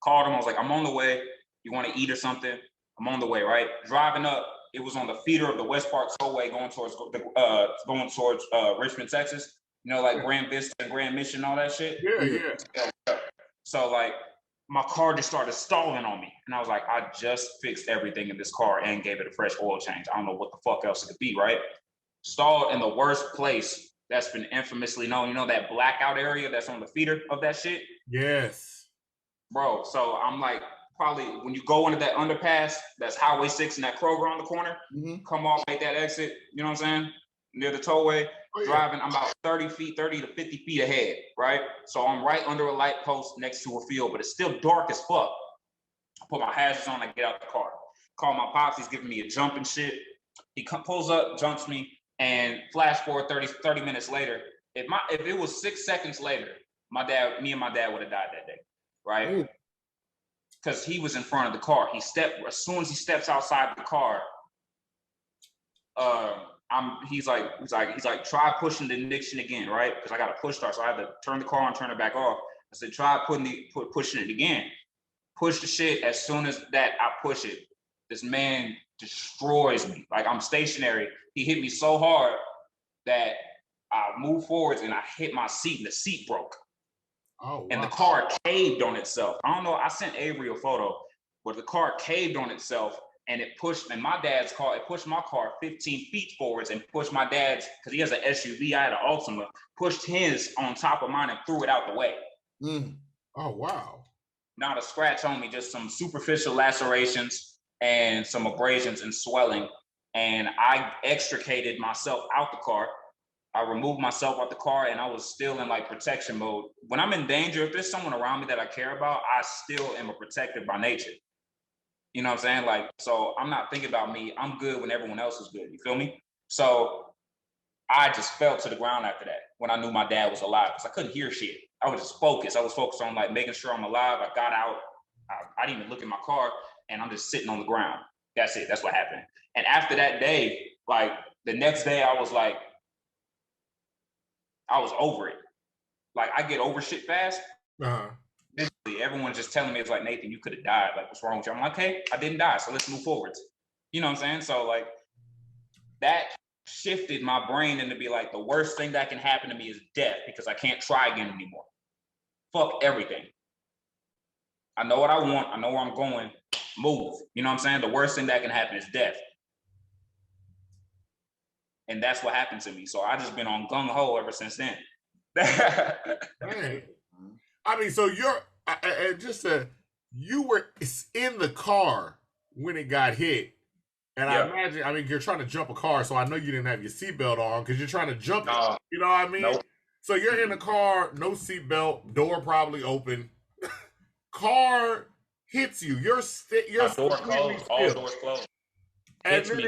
Called him. I was like, I'm on the way. You want to eat or something? I'm on the way, right? Driving up. It was on the feeder of the West Park Tollway going towards Richmond, Texas. You know, like Grand Vista and Grand Mission, all that shit. Yeah. So like my car just started stalling on me. And I was like, I just fixed everything in this car and gave it a fresh oil change. I don't know what the fuck else it could be, right? Stalled in the worst place that's been infamously known. You know that blackout area that's on the feeder of that shit? Yes. Bro, so I'm like, probably when you go into that underpass, that's Highway 6 and that Kroger on the corner, come off, make that exit, you know what I'm saying? Near the tollway, driving, I'm about 30 to 50 feet ahead, right? So I'm right under a light post next to a field, but it's still dark as fuck. I put my hazards on, I get out the car. Call my pops, he's giving me a jump and shit. He pulls up, jumps me, and flash forward 30 minutes later, if it was 6 seconds later, me and my dad would have died that day, right? Because he was in front of the car. As soon as he steps outside the car, he's like, try pushing the ignition again, right? Because I got a push start, so I had to turn the car on, turn it back off. I said, try pushing it again. Push the shit. As soon as that I push it, this man destroys me. Like I'm stationary. He hit me so hard that I moved forwards and I hit my seat and the seat broke. Oh, wow. And the car caved on itself. I don't know. I sent Avery a photo, but the car caved on itself and it pushed, and my dad's car, it pushed my car 15 feet forwards and pushed my dad's, because he has an SUV, I had an Altima, pushed his on top of mine and threw it out the way. Oh, wow. Not a scratch on me, just some superficial lacerations and some abrasions and swelling. And I extricated myself out the car. I removed myself out the car and I was still in like protection mode. When I'm in danger, if there's someone around me that I care about, I still am a protector by nature. You know what I'm saying? Like, so I'm not thinking about me. I'm good when everyone else is good. You feel me? So I just fell to the ground after that when I knew my dad was alive because I couldn't hear shit. I was just focused. I was focused on like making sure I'm alive. I got out. I didn't even look in my car and I'm just sitting on the ground. That's it. That's what happened. And after that day, like the next day, I was over it. Like I get over shit fast. Everyone's just telling me, it's like, Nathan, you could have died. Like, what's wrong with you? I'm like, hey, I didn't die. So let's move forward. You know what I'm saying? So like that shifted my brain into be like, the worst thing that can happen to me is death because I can't try again anymore. Fuck everything. I know what I want. I know where I'm going. Move. You know what I'm saying? The worst thing that can happen is death. And that's what happened to me. So I just been on gung-ho ever since then. Hey. I mean, so you were in the car when it got hit. And I imagine, I mean, you're trying to jump a car, so I know you didn't have your seatbelt on because you're trying to jump it. You know what I mean? Nope. So you're in the car, no seatbelt, door probably open. Car hits you. Your door closed. All doors closed. Hits me.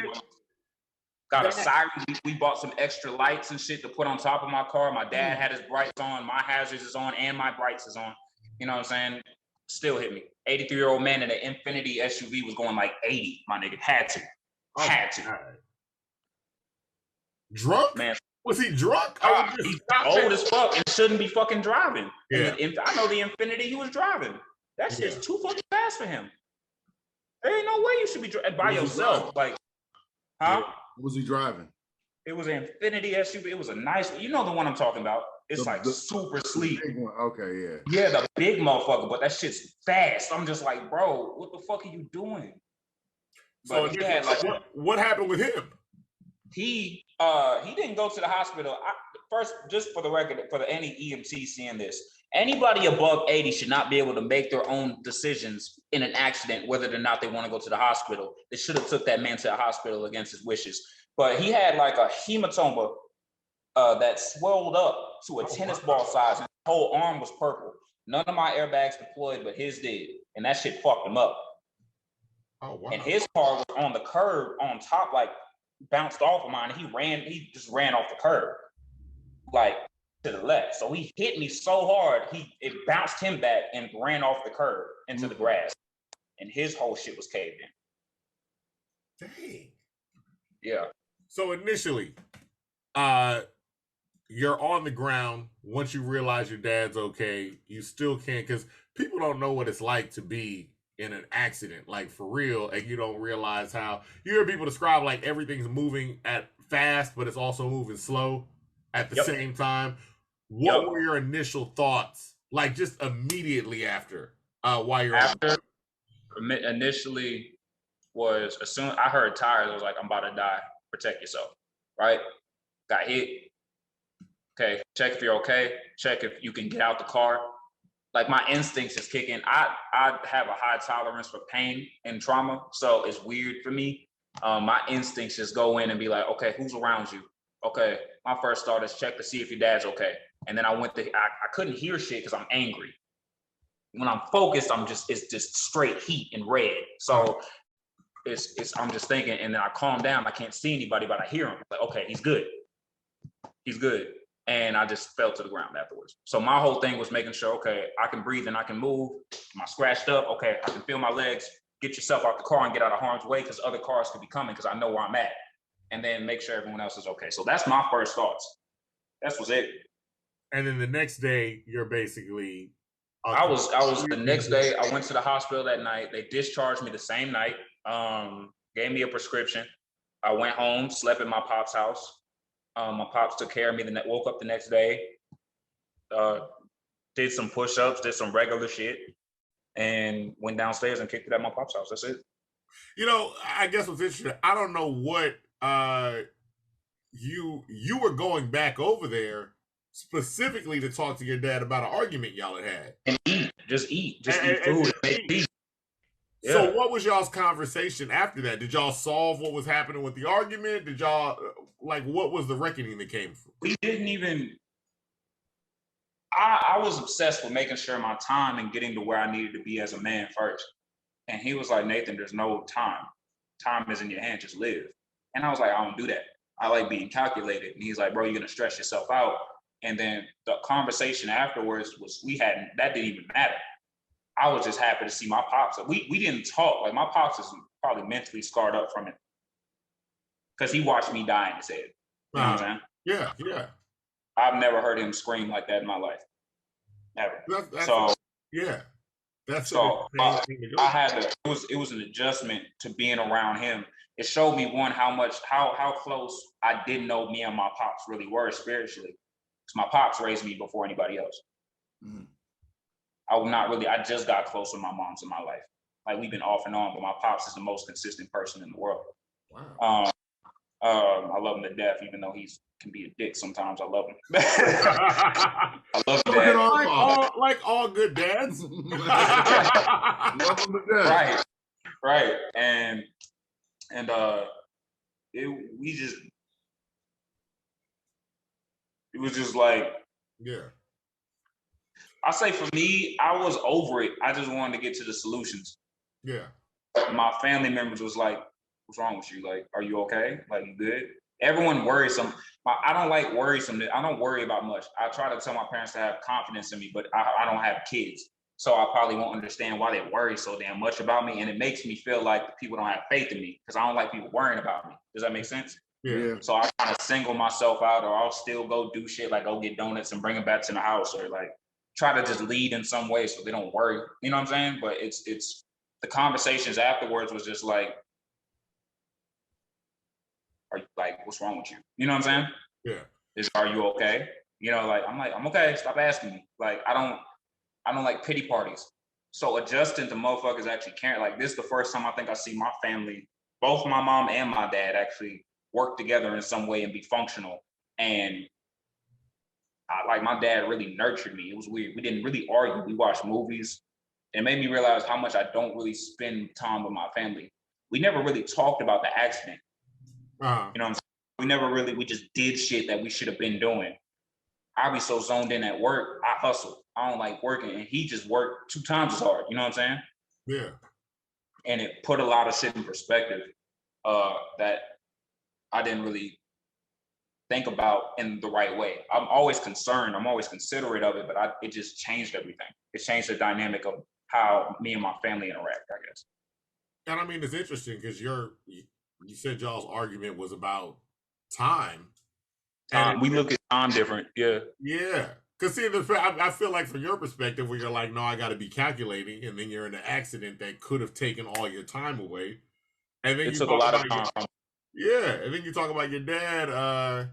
Got a siren. We bought some extra lights and shit to put on top of my car. My dad had his brights on. My hazards is on, and my brights is on. You know what I'm saying? Still hit me. 83-year-old man in an Infiniti SUV was going like 80. My nigga had to. Drunk? Man, was he drunk? He's old as fuck and shouldn't be fucking driving. Yeah. I know the Infiniti he was driving. That shit's too fucking fast for him. There ain't no way you should be by yourself. Like, huh? What was he driving? It was an Infiniti SUV. It was a nice, you know the one I'm talking about. It's super sleek. Big one. Okay, yeah. Yeah, the big motherfucker, but that shit's fast. I'm just like, bro, what the fuck are you doing? But so had, like, what happened with him? He didn't go to the hospital. First, just for the record, for any EMT seeing this, anybody above 80 should not be able to make their own decisions in an accident, whether or not they want to go to the hospital. They should have took that man to the hospital against his wishes. But he had like a hematoma that swelled up to a tennis ball size, and his whole arm was purple. None of my airbags deployed, but his did, and that shit fucked him up. Oh wow! And his car was on the curb on top, like bounced off of mine. He just ran off the curb, like to the left. So he hit me so hard, it bounced him back and ran off the curb into the grass, and his whole shit was caved in. Dang. Yeah. So initially, you're on the ground. Once you realize your dad's okay, you still can't, because people don't know what it's like to be in an accident, like for real, and you don't realize how you hear people describe like everything's moving at fast, but it's also moving slow at the same time. What were your initial thoughts, like just immediately after? While you're after initially was as soon I heard tires, I was like, I'm about to die. Protect yourself, right? Got hit. Okay, check if you're okay. Check if you can get out the car. Like my instincts is kicking. I have a high tolerance for pain and trauma, so it's weird for me. My instincts just go in and be like, okay, who's around you? Okay, my first thought is check to see if your dad's okay. And then I couldn't hear shit because I'm angry. When I'm focused, it's just straight heat and red. So I'm just thinking, and then I calm down. I can't see anybody, but I hear him. Like, okay, he's good. He's good. And I just fell to the ground afterwards. So my whole thing was making sure, okay, I can breathe and I can move. Am I scratched up? Okay, I can feel my legs. Get yourself out the car and get out of harm's way because other cars could be coming because I know where I'm at. And then make sure everyone else is okay. So that's my first thoughts. That was it. And then the next day, you're basically... I was the next day, I went to the hospital that night. They discharged me the same night, gave me a prescription. I went home, slept at my pop's house. My pops took care of me. Woke up the next day, did some push-ups, did some regular shit, and went downstairs and kicked it at my pop's house. That's it. You know, I guess what's interesting, I don't know what you were going back over there specifically to talk to your dad about an argument y'all had. And just eat food. And eat. Yeah. So what was y'all's conversation after that? Did y'all solve what was happening with the argument? Did y'all, like, what was the reckoning that came from? We didn't even, I was obsessed with making sure my time and getting to where I needed to be as a man first. And he was like, Nathan, there's no time. Time is in your hand, just live. And I was like, I don't do that. I like being calculated. And he's like, bro, you're gonna stress yourself out. And then the conversation afterwards was, that didn't even matter. I was just happy to see my pops. We didn't talk. Like, my pops is probably mentally scarred up from it, because he watched me die in his head. You know what I'm saying? Yeah. I've never heard him scream like that in my life, ever. I had to. It was an adjustment to being around him. It showed me, one, how close I didn't know me and my pops really were spiritually, because my pops raised me before anybody else. Mm-hmm. I just got close with my moms in my life. Like, we've been off and on, but my pops is the most consistent person in the world. Wow. I love him to death, even though he can be a dick sometimes. I love him. I love him, Dad. Like all good dads. Love him to death. Right. And it was just like, yeah. I say, for me, I was over it. I just wanted to get to the solutions. Yeah. My family members was like, what's wrong with you? Like, are you okay? Like, you good? Everyone worrisome. I don't like worrisome. I don't worry about much. I try to tell my parents to have confidence in me, but I don't have kids. So I probably won't understand why they worry so damn much about me. And it makes me feel like people don't have faith in me, because I don't like people worrying about me. Does that make sense? Yeah. So I kind of single myself out, or I'll still go do shit, like go get donuts and bring them back to the house, or like try to just lead in some way so they don't worry. You know what I'm saying? But it's the conversations afterwards was just like, are you, like, what's wrong with you? You know what I'm saying? Yeah. Are you okay? You know, like, I'm okay. Stop asking me. Like, I don't like pity parties. So adjusting to motherfuckers actually caring. Like, this is the first time I think I see my family, both my mom and my dad, actually work together in some way and be functional. And like, my dad really nurtured me. It was weird. We didn't really argue. We watched movies. It made me realize how much I don't really spend time with my family. We never really talked about the accident. You know what I'm saying? We just did shit that we should have been doing. I be so zoned in at work, I hustle. I don't like working, and he just worked 2 times as hard. You know what I'm saying? Yeah. And it put a lot of shit in perspective that I didn't really think about in the right way. I'm always concerned. I'm always considerate of it, but it just changed everything. It changed the dynamic of how me and my family interact, I guess. And I mean, it's interesting because you said y'all's argument was about time. We look at time different. Yeah. Yeah. Because see, I feel like from your perspective, where you're like, no, I got to be calculating, and then you're in an accident that could have taken all your time away. And then it took a lot of time. And then you talk about your dad,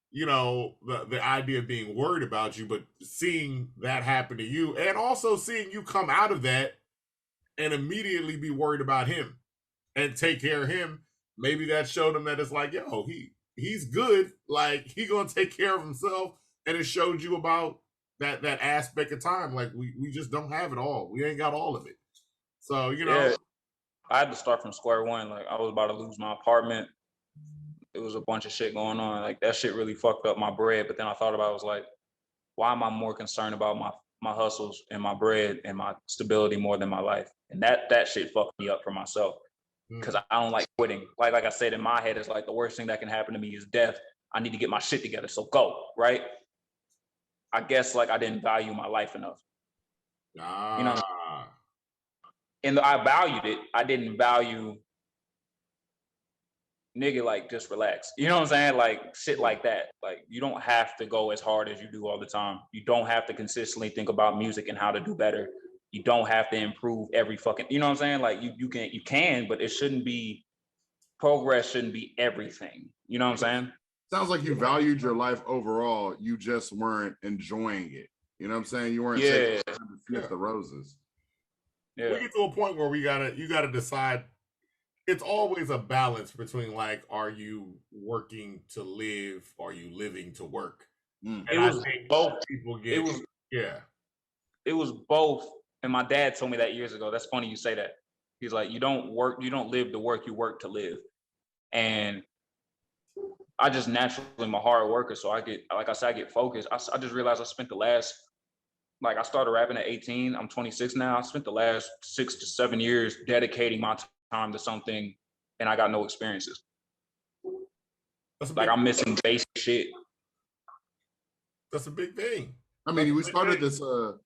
you know, the idea of being worried about you, but seeing that happen to you, and also seeing you come out of that and immediately be worried about him and take care of him. Maybe that showed him that it's like, yo, he's good. Like, he gonna take care of himself. And it showed you about that aspect of time. Like, we just don't have it all. We ain't got all of it. So, you know. Yeah. I had to start from square one. Like, I was about to lose my apartment. It was a bunch of shit going on. Like, that shit really fucked up my bread. But then I thought about it, I was like, why am I more concerned about my hustles and my bread and my stability more than my life? And that shit fucked me up for myself. Because I don't like quitting. Like I said, in my head, it's like the worst thing that can happen to me is death. I need to get my shit together. So go, right? I guess, like, I didn't value my life enough. You know? And I valued it. I didn't value, nigga, like, just relax. You know what I'm saying? Like, shit like that. Like, you don't have to go as hard as you do all the time. You don't have to consistently think about music and how to do better. You don't have to improve every fucking, you know what I'm saying? Like, you can, but it shouldn't be, progress shouldn't be everything. You know what I'm saying? Sounds like you valued your life overall. You just weren't enjoying it. You know what I'm saying? You weren't taking time to sniff the roses. Yeah. We get to a point where you gotta decide. It's always a balance between like, are you working to live? Are you living to work? And it was both. People get it was both. And my dad told me that years ago. That's funny you say that. He's like, you don't live to work, you work to live. And I just naturally am a hard worker. So I get, like I said, I get focused. I just realized I spent the last, like I started rapping at 18. I'm 26 now. I spent the last 6 to 7 years dedicating my time to something, and I got no experiences. Like I'm missing basic shit. That's a big thing. I mean, you started the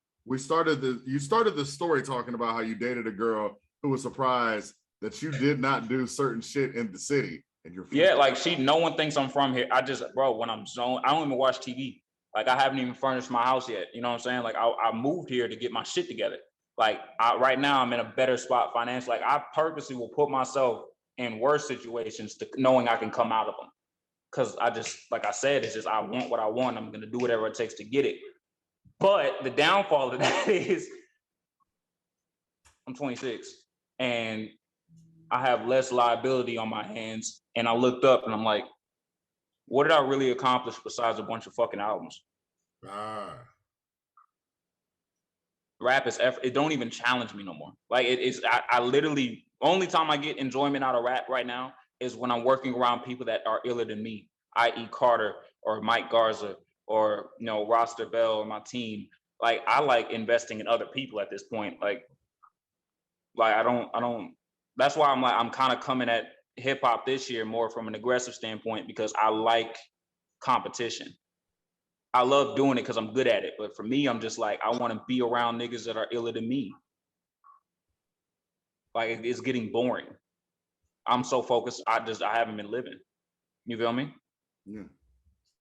story talking about how you dated a girl who was surprised that you did not do certain shit in the city. And you're like no one thinks I'm from here. When I'm zoned, I don't even watch TV. Like I haven't even furnished my house yet. You know what I'm saying? Like I moved here to get my shit together. Like right now I'm in a better spot financially. Like I purposely will put myself in worse situations to knowing I can come out of them. Cause I just, like I said, it's just, I want what I want. I'm going to do whatever it takes to get it. But the downfall of that is I'm 26 and I have less liability on my hands. And I looked up and I'm like, what did I really accomplish besides a bunch of fucking albums? Rap is effort. It don't even challenge me no more. Like I literally, only time I get enjoyment out of rap right now is when I'm working around people that are iller than me, i.e. Carter or Mike Garza or, you know, Roster Bell or my team. Like I like investing in other people at this point. Like I don't, that's why I'm kind of coming at hip hop this year more from an aggressive standpoint because I like competition. I love doing it because I'm good at it. But for me, I'm just like, I want to be around niggas that are iller than me. Like it's getting boring. I'm so focused. I haven't been living. You feel me? Yeah.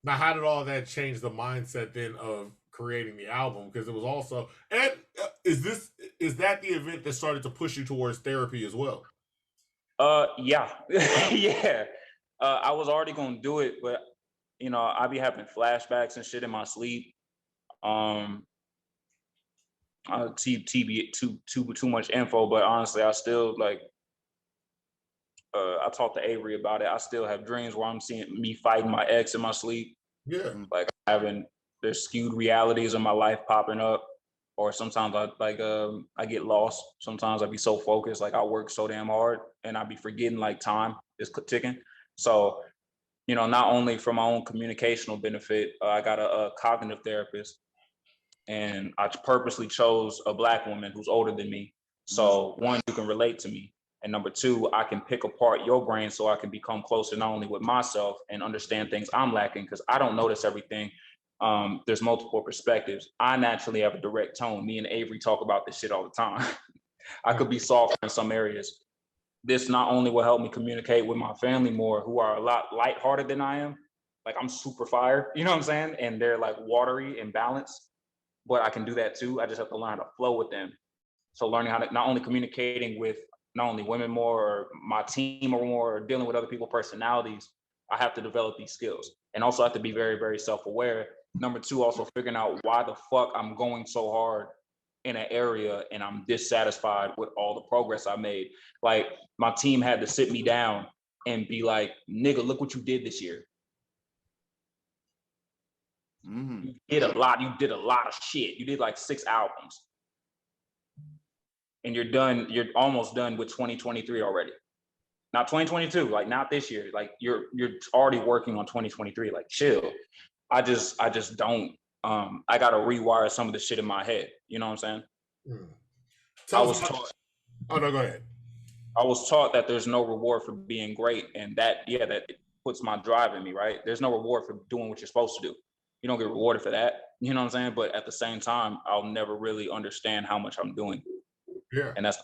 Now, how did all that change the mindset then of creating the album? Because it was also, and is that the event that started to push you towards therapy as well? Yeah, yeah. I was already gonna do it, but you know, I be having flashbacks and shit in my sleep. TB too much info, but honestly, I still like. I talked to Avery about it. I still have dreams where I'm seeing me fighting my ex in my sleep. Yeah, like there's skewed realities of my life popping up, or sometimes I get lost. Sometimes I be so focused, like I work so damn hard, and I be forgetting like time is ticking. So, you know, not only for my own communicational benefit, I got a cognitive therapist, and I purposely chose a Black woman who's older than me. So one, you can relate to me. And number two, I can pick apart your brain so I can become closer not only with myself and understand things I'm lacking, because I don't notice everything. There's multiple perspectives. I naturally have a direct tone. Me and Avery talk about this shit all the time. I could be softer in some areas. This not only will help me communicate with my family more, who are a lot lighthearted than I am. Like I'm super fire, you know what I'm saying? And they're like watery and balanced, but I can do that too. I just have to learn how to flow with them. So learning how to not only communicating with not only women more or my team or more, or dealing with other people's personalities, I have to develop these skills. And also I have to be very, very self-aware. Number two, also figuring out why the fuck I'm going so hard in an area and I'm dissatisfied with all the progress I made. Like my team had to sit me down and be like, nigga, look what you did this year. Mm-hmm. You did a lot of shit. You did like 6 albums. And you're almost done with 2023 already. Not 2022, like not this year. Like you're already working on 2023. Like chill. I just don't. I gotta rewire some of the shit in my head. You know what I'm saying? I was taught. Oh no, go ahead. I was taught that there's no reward for being great, and that puts my drive in me. Right? There's no reward for doing what you're supposed to do. You don't get rewarded for that. You know what I'm saying? But at the same time, I'll never really understand how much I'm doing. Yeah. And that's.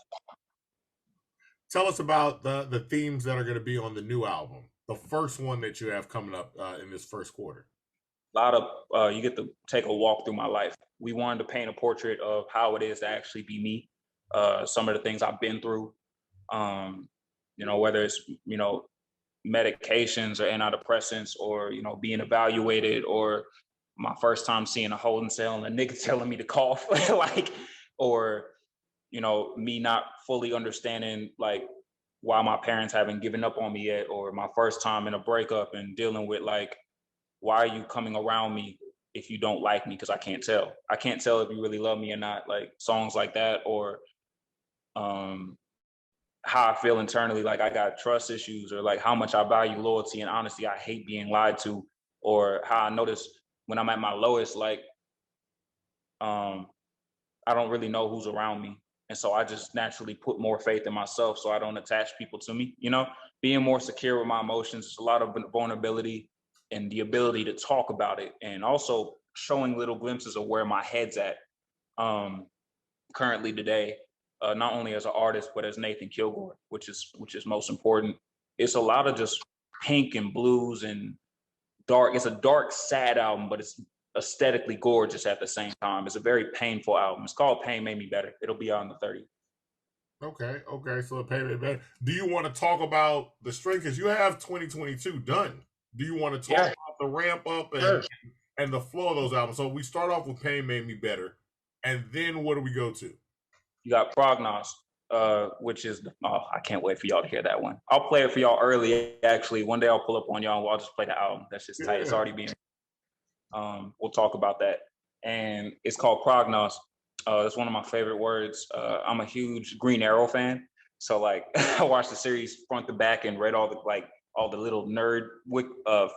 Tell us about the themes that are going to be on the new album, the first one that you have coming up in this first quarter. A lot of you get to take a walk through my life. We wanted to paint a portrait of how it is to actually be me. Some of the things I've been through, you know, whether it's, you know, medications or antidepressants, or, you know, being evaluated, or my first time seeing a holding cell and a nigga telling me to cough, like, or, you know, me not fully understanding like why my parents haven't given up on me yet, or my first time in a breakup and dealing with like, why are you coming around me if you don't like me? Because I can't tell. I can't tell if you really love me or not. Like songs like that, or how I feel internally, like I got trust issues, or like how much I value loyalty and honesty. I hate being lied to, or how I notice when I'm at my lowest, like I don't really know who's around me. And so I just naturally put more faith in myself so I don't attach people to me, you know, being more secure with my emotions, a lot of vulnerability and the ability to talk about it, and also showing little glimpses of where my head's at currently today, not only as an artist, but as Nathan Kilgore, which is most important. It's a lot of just pink and blues and dark. It's a dark, sad album, but it's aesthetically gorgeous at the same time. It's a very painful album. It's called Pain Made Me Better. It'll be out on the 30th. Okay. So Pain Made Me Better. Do you want to talk about the strength? Because you have 2022 done. Do you want to talk about the ramp up and the flow of those albums? So we start off with Pain Made Me Better, and then what do we go to? You got Prognos, which is, I can't wait for y'all to hear that one. I'll play it for y'all early, actually. One day I'll pull up on y'all and I'll just play the album. That's just tight. It's already being, we'll talk about that. And it's called Prognos. It's one of my favorite words. I'm a huge Green Arrow fan. So like I watched the series front to back and read all the little nerd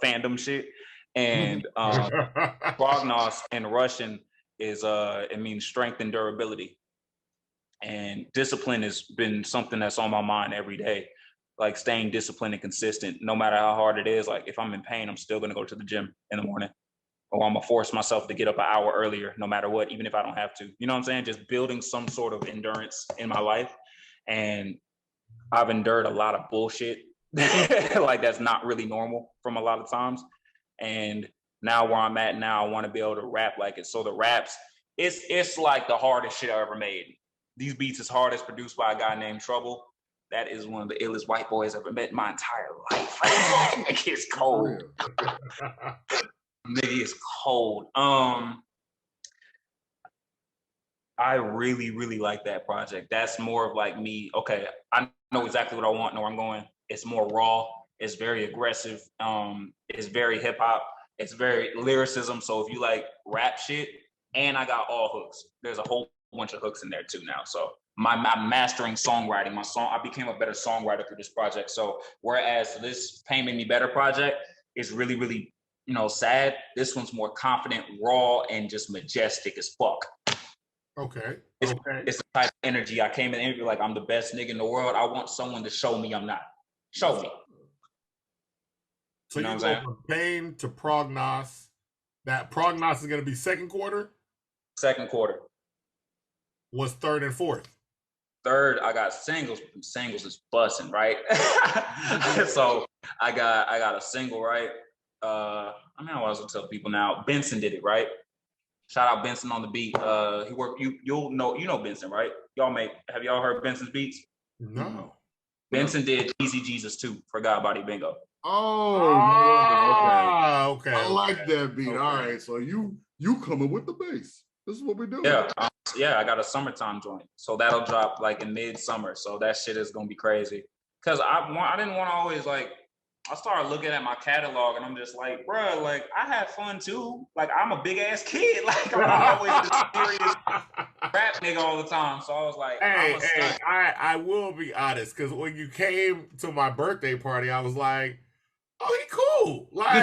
fandom shit. And Prognos in Russian is, it means strength and durability. And discipline has been something that's on my mind every day, like staying disciplined and consistent, no matter how hard it is. Like if I'm in pain, I'm still going to go to the gym in the morning, or I'm going to force myself to get up an hour earlier, no matter what, even if I don't have to. You know what I'm saying? Just building some sort of endurance in my life. And I've endured a lot of bullshit, like that's not really normal from a lot of times. And now where I'm at now, I want to be able to rap like it. So the raps, it's like the hardest shit I ever made. These beats is hard. It's produced by a guy named Trouble. That is one of the illest white boys I've ever met in my entire life. Nigga is cold. Nigga is cold. I really, really like that project. That's more of like me. Okay, I know exactly what I want, know where I'm going. It's more raw. It's very aggressive. It's very hip hop. It's very lyricism. So if you like rap shit, and I got all hooks. There's a whole bunch of hooks in there too now. So I'm mastering songwriting. I became a better songwriter through this project. So whereas this Pain Made Me Better project is really, really, you know, sad, this one's more confident, raw, and just majestic as fuck. Okay. It's the type of energy. I came in the interview like I'm the best nigga in the world. I want someone to show me I'm not. Show me. So you go from Pain to Prognos. That Prognos is going to be second quarter? Second quarter. What's third and fourth? Third, I got singles. Singles is busting, right? So I got a single, right? I mean, I was gonna tell people now. Benson did it, right? Shout out Benson on the beat. He worked. You know Benson, right? Have y'all heard Benson's beats? No. Benson did Easy Jesus 2 for God Body Bingo. Oh, okay. I like that beat. Okay. All right, so you coming with the bass. This is what we're doing. Yeah, I got a summertime joint, so that'll drop like in mid-summer. So that shit is gonna be crazy. Cause I didn't want to always like. I started looking at my catalog and I'm just like, bro, like I had fun too. Like I'm a big ass kid. Like I'm not always the serious rap nigga all the time. So I was like, I will be honest, because when you came to my birthday party, I was like, oh, he cool. Like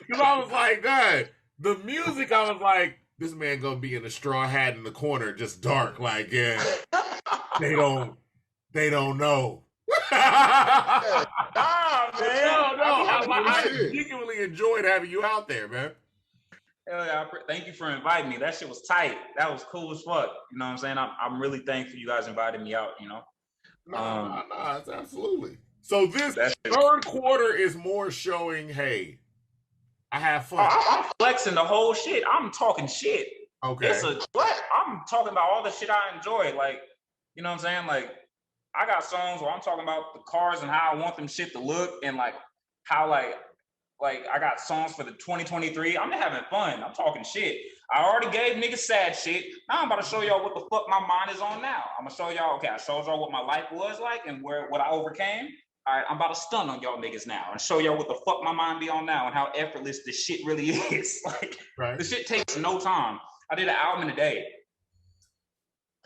because I was like, God, the music, I was like, this man gonna be in a straw hat in the corner, just dark. Like, yeah, they don't know. I genuinely enjoyed having you out there, man. Hell yeah, thank you for inviting me. That shit was tight. That was cool as fuck. You know what I'm saying? I'm really thankful you guys invited me out, you know? No, absolutely. So this third quarter is more showing, hey, I have fun. I'm flexing the whole shit. I'm talking shit. Okay. I'm talking about all the shit I enjoy. Like, you know what I'm saying? Like, I got songs where I'm talking about the cars and how I want them shit to look, and like how like I got songs for the 2023. I'm having fun. I'm talking shit. I already gave niggas sad shit. Now I'm about to show y'all what the fuck my mind is on now. I'm gonna show y'all, okay, I showed y'all what my life was like and what I overcame. All right, I'm about to stun on y'all niggas now and show y'all what the fuck my mind be on now and how effortless this shit really is. Like, the shit takes no time. I did an album in a day.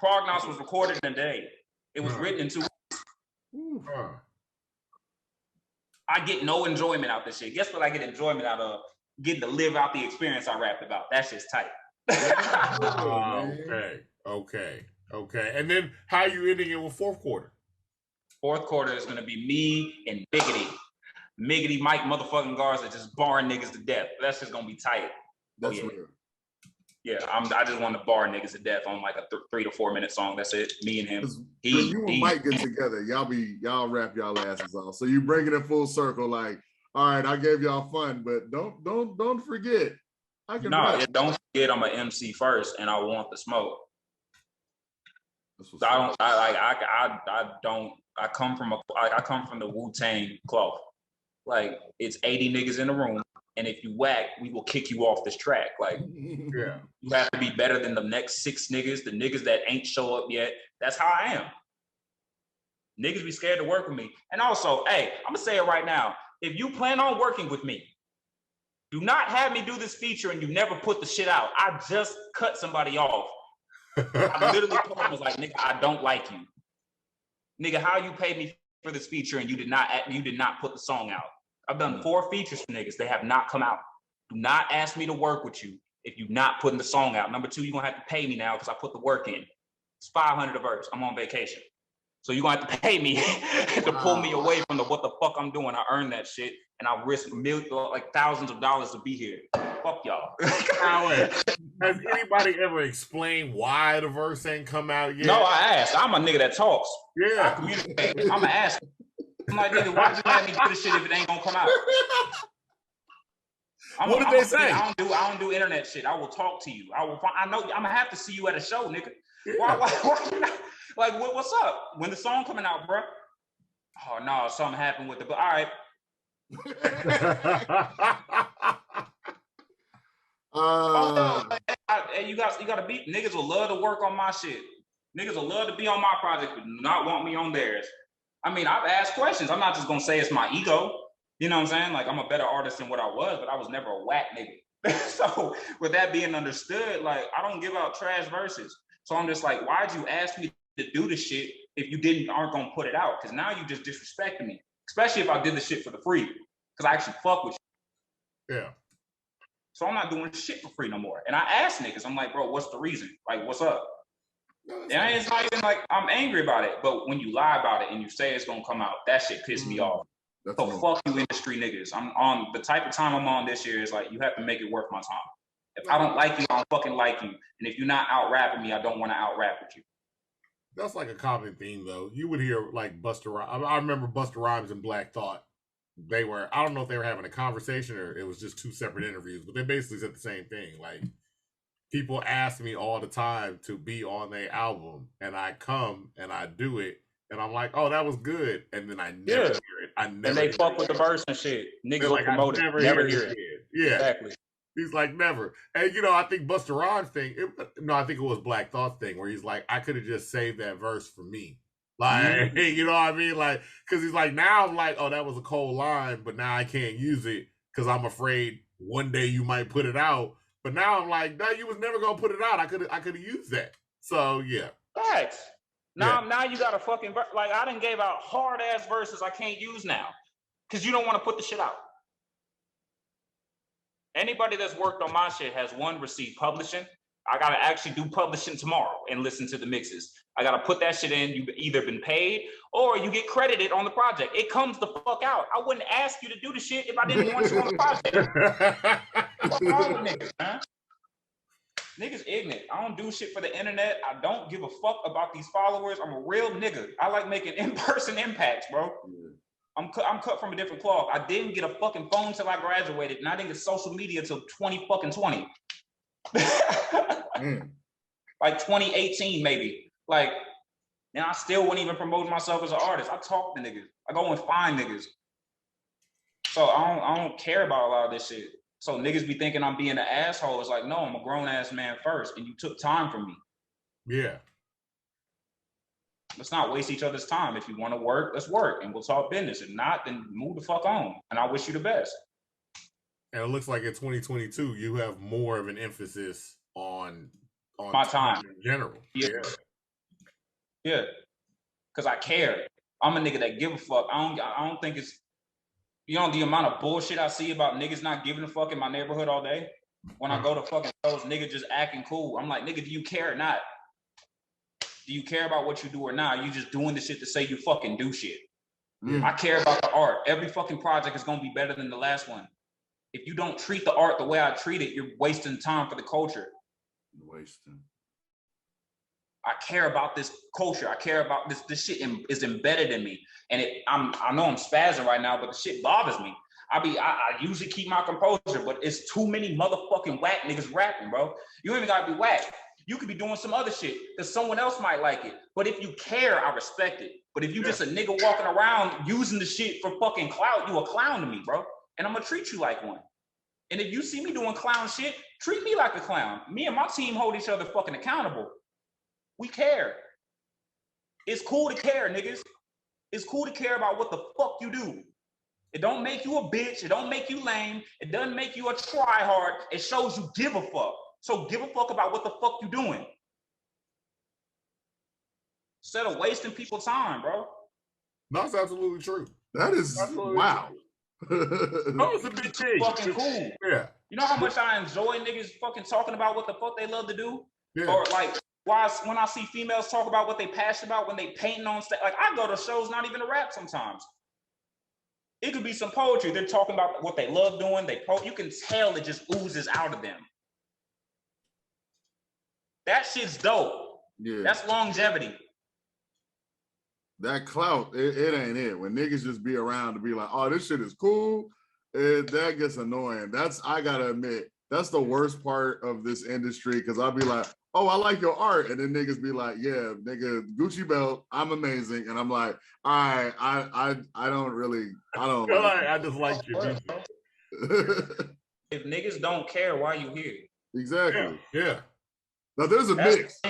Prognos was recorded in a day. It was written in 2 weeks. I get no enjoyment out this shit. Guess what I get enjoyment out of? Getting to live out the experience I rapped about. That shit's tight. Okay. And then how you ending it with fourth quarter? Fourth quarter is gonna be me and Miggity Mike motherfucking Garza just barring niggas to death. That's just gonna be tight. That's real. Yeah, I just want to bar niggas to death on like a 3 to 4 minute song. That's it. Me and him. You and Mike get together, y'all rap y'all asses off. So you bring it in full circle, like, all right, I gave y'all fun, but don't forget. Don't forget I'm an MC first, and I want the smoke. I come from the Wu-Tang cloth. Like, it's 80 niggas in the room. And if you whack, we will kick you off this track. Like, you have to be better than the next 6 niggas, the niggas that ain't show up yet. That's how I am. Niggas be scared to work with me. And also, hey, I'm gonna say it right now. If you plan on working with me, do not have me do this feature and you never put the shit out. I just cut somebody off. I literally told him, I was like, nigga, I don't like you. Nigga, how you paid me for this feature and you did not put the song out? I've done 4 features for niggas. They have not come out. Do not ask me to work with you if you're not putting the song out. Number 2, you're going to have to pay me now because I put the work in. It's $500 a verse. I'm on vacation. So you're going to have to pay me to pull me away from what the fuck I'm doing. I earned that shit, and I risk thousands of dollars to be here. Fuck y'all. Has anybody ever explained why the verse ain't come out yet? No, I asked. I'm a nigga that talks. Yeah. I communicate. I'm going to ask. I'm like, nigga, why'd you have me do this shit if it ain't gonna come out? What did they say? I don't do internet shit. I will talk to you. I know I'm gonna have to see you at a show, nigga. Yeah. Why you not? Like, what's up? When the song coming out, bro? Oh no, something happened with the. All right. You gotta be. Niggas will love to work on my shit. Niggas will love to be on my project, but do not want me on theirs. I mean, I've asked questions. I'm not just gonna say it's my ego. You know what I'm saying? Like, I'm a better artist than what I was, but I was never a whack nigga. So with that being understood, like, I don't give out trash verses. So I'm just like, why'd you ask me to do the shit if you aren't gonna put it out? Because now you just disrespecting me. Especially if I did the shit for the free. Because I actually fuck with you. Yeah. So I'm not doing shit for free no more. And I asked niggas, I'm like, bro, what's the reason? Like, what's up? And it's not even like I'm angry about it, but when you lie about it and you say it's gonna come out, that shit pissed me off. So fuck you industry niggas. I'm on the type of time I'm on this year is like, you have to make it worth my time. If I don't like you, I don't fucking like you. And if you're not out rapping me, I don't want to out rap with you. That's like a common theme though. You would hear like Busta Rhymes. I remember Busta Rhymes and Black Thought. I don't know if they were having a conversation or it was just 2 separate interviews, but they basically said the same thing. Like, people ask me all the time to be on their album, and I come and I do it, and I'm like, "Oh, that was good," and then I never hear it. And they fuck with the verse and shit. Niggas will promote it. Never hear it. Yeah, exactly. He's like, never. And I think Busta Rhymes thing. I think it was Black Thought thing where he's like, I could have just saved that verse for me. Like, you know what I mean? Like, because he's like, now I'm like, oh, that was a cold line, but now I can't use it because I'm afraid one day you might put it out. But now I'm like, no, you was never gonna put it out. I could have used that. So yeah. Facts. Now you got a fucking like, I done gave out hard ass verses I can't use now because you don't want to put the shit out. Anybody that's worked on my shit has received publishing. I gotta actually do publishing tomorrow and listen to the mixes. I gotta put that shit in. You've either been paid or you get credited on the project. It comes the fuck out. I wouldn't ask you to do the shit if I didn't want you on the project. What's wrong with niggas, man? Niggas ignorant. I don't do shit for the internet. I don't give a fuck about these followers. I'm a real nigga. I like making in-person impacts, bro. I'm cut from a different cloth. I didn't get a fucking phone till I graduated, and I didn't get social media till 2020. Like 2018, maybe. Like, then I still wouldn't even promote myself as an artist. I talk to niggas. I go and find niggas. So I don't care about a lot of this shit. So niggas be thinking I'm being an asshole. It's like, no, I'm a grown ass man first, and you took time from me. Yeah. Let's not waste each other's time. If you want to work, let's work, and we'll talk business. If not, then move the fuck on. And I wish you the best. And it looks like in 2022, you have more of an emphasis on my time in general. Yeah. Because I care. I'm a nigga that give a fuck. I don't think it's, you know, the amount of bullshit I see about niggas not giving a fuck in my neighborhood all day. When I go to fucking shows, niggas just acting cool. I'm like, nigga, do you care or not? Do you care about what you do or not? You just doing the shit to say you fucking do shit. I care about the art. Every fucking project is gonna be better than the last one. If you don't treat the art the way I treat it, you're wasting time for the culture. I care about this culture. I care about this. This shit is embedded in me, and I know I'm spazzing right now, but the shit bothers me. I usually keep my composure, but it's too many motherfucking whack niggas rapping, bro. You don't even gotta be whack. You could be doing some other shit because someone else might like it. But if you care, I respect it. But if you just a nigga walking around using the shit for fucking clout, you a clown to me, bro. And I'm gonna treat you like one. And if you see me doing clown shit, treat me like a clown. Me and my team hold each other fucking accountable. We care. It's cool to care, niggas. It's cool to care about what the fuck you do. It don't make you a bitch. It don't make you lame. It doesn't make you a tryhard. It shows you give a fuck. So give a fuck about what the fuck you doing. Instead of wasting people's time, bro. That's absolutely true. That is wow. That was a big thing. Fucking cool. Yeah. You know how much I enjoy niggas fucking talking about what the fuck they love to do? Yeah. Or like, when I see females talk about what they passionate about when they painting on stage, like I go to shows not even to rap sometimes. It could be some poetry. They're talking about what they love doing. You can tell it just oozes out of them. That shit's dope. Yeah. That's longevity. That clout, it ain't it. When niggas just be around to be like, oh, this shit is cool, that gets annoying. I gotta admit, that's the worst part of this industry, because I'll be like, oh, I like your art. And then niggas be like, yeah, nigga, Gucci belt, I'm amazing. And I'm like, all right, I don't like I just like your music. If niggas don't care, why you here? Exactly. Yeah. Now there's a mix.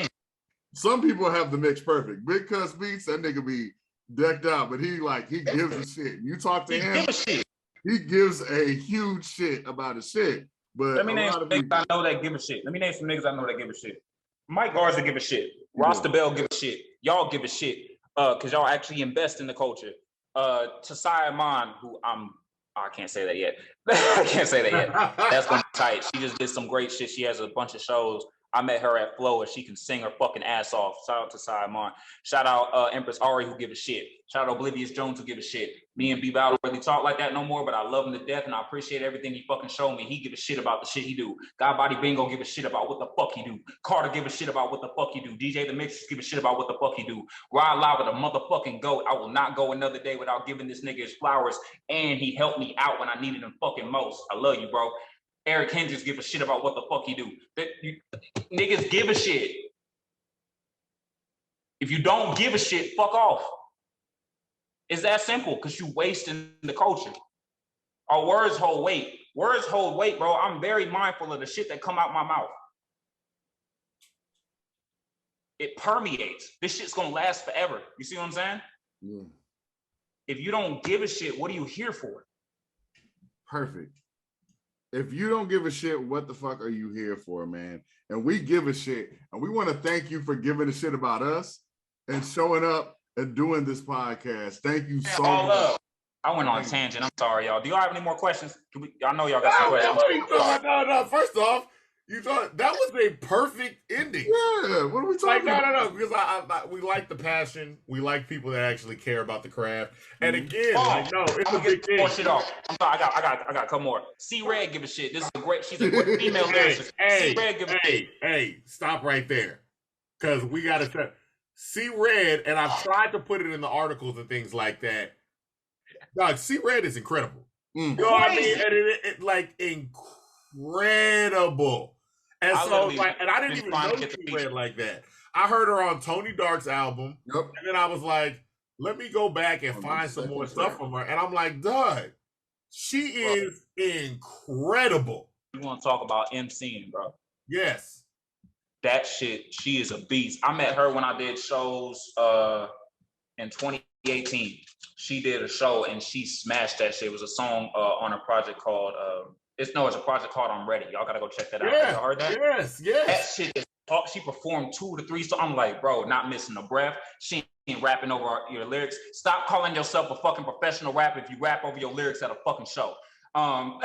Some people have the mix perfect. Big Cuss Beats, that nigga be decked out, but he gives a shit. You talk to him, he gives a huge shit about his shit. But let me name some niggas I know that give a shit. Let me name some niggas I know that give a shit. Mike Garza give a shit. Rasta Bell give a shit. Y'all give a shit. Cause y'all actually invest in the culture. Tasaya Iman, who I can't say that yet. I can't say that yet. That's gonna be tight. She just did some great shit. She has a bunch of shows. I met her at Flow and she can sing her fucking ass off. Shout out to Simon. Shout out Empress Ari who give a shit. Shout out Oblivious Jones who give a shit. Me and B-Bow don't really talk like that no more, but I love him to death and I appreciate everything he fucking showed me. He give a shit about the shit he do. God Body Bingo give a shit about what the fuck he do. Carter give a shit about what the fuck he do. DJ The Mix give a shit about what the fuck he do. Ride Lava the motherfucking GOAT. I will not go another day without giving this nigga his flowers, and he helped me out when I needed him fucking most. I love you, bro. Eric Hendricks give a shit about what the fuck he do. Niggas give a shit. If you don't give a shit, fuck off. It's that simple, because you wasting the culture. Our words hold weight. Words hold weight, bro. I'm very mindful of the shit that come out my mouth. It permeates. This shit's gonna last forever. You see what I'm saying? Yeah. If you don't give a shit, what are you here for? Perfect. If you don't give a shit, what the fuck are you here for, man? And we give a shit. And we want to thank you for giving a shit about us and showing up and doing this podcast. Thank you so much. I went on a tangent. I'm sorry, y'all. Do y'all have any more questions? I know y'all got some questions. No. First off, you thought that was a perfect ending. Yeah. What are we talking about? No. Because we like the passion. We like people that actually care about the craft. And again, it's a big thing. More shit off. I'm sorry. I got a couple more. C-Red give a shit. This is a great. She's a great female lyricist. C-Red give a shit. Hey, stop right there. Because we got to C-Red, and I've tried to put it in the articles and things like that. Dog, C-Red is incredible. You know what I mean? And it like incredible. And so, and I didn't even know C-Red like that. I heard her on Tony Dark's album. Yep. And then I was like, let me go back and find some more stuff from her. And I'm like, Doug, she is incredible. You want to talk about MCing, bro? Yes. That shit, she is a beast. I met her when I did shows in 2018. She did a show and she smashed that shit. It was a song on a project called it's a project called I'm Ready. Y'all gotta go check that out. Yeah, you heard that? Yes. That shit is she performed 2 to 3 songs. I'm like, bro, not missing a breath. She ain't rapping over your lyrics. Stop calling yourself a fucking professional rapper if you rap over your lyrics at a fucking show. And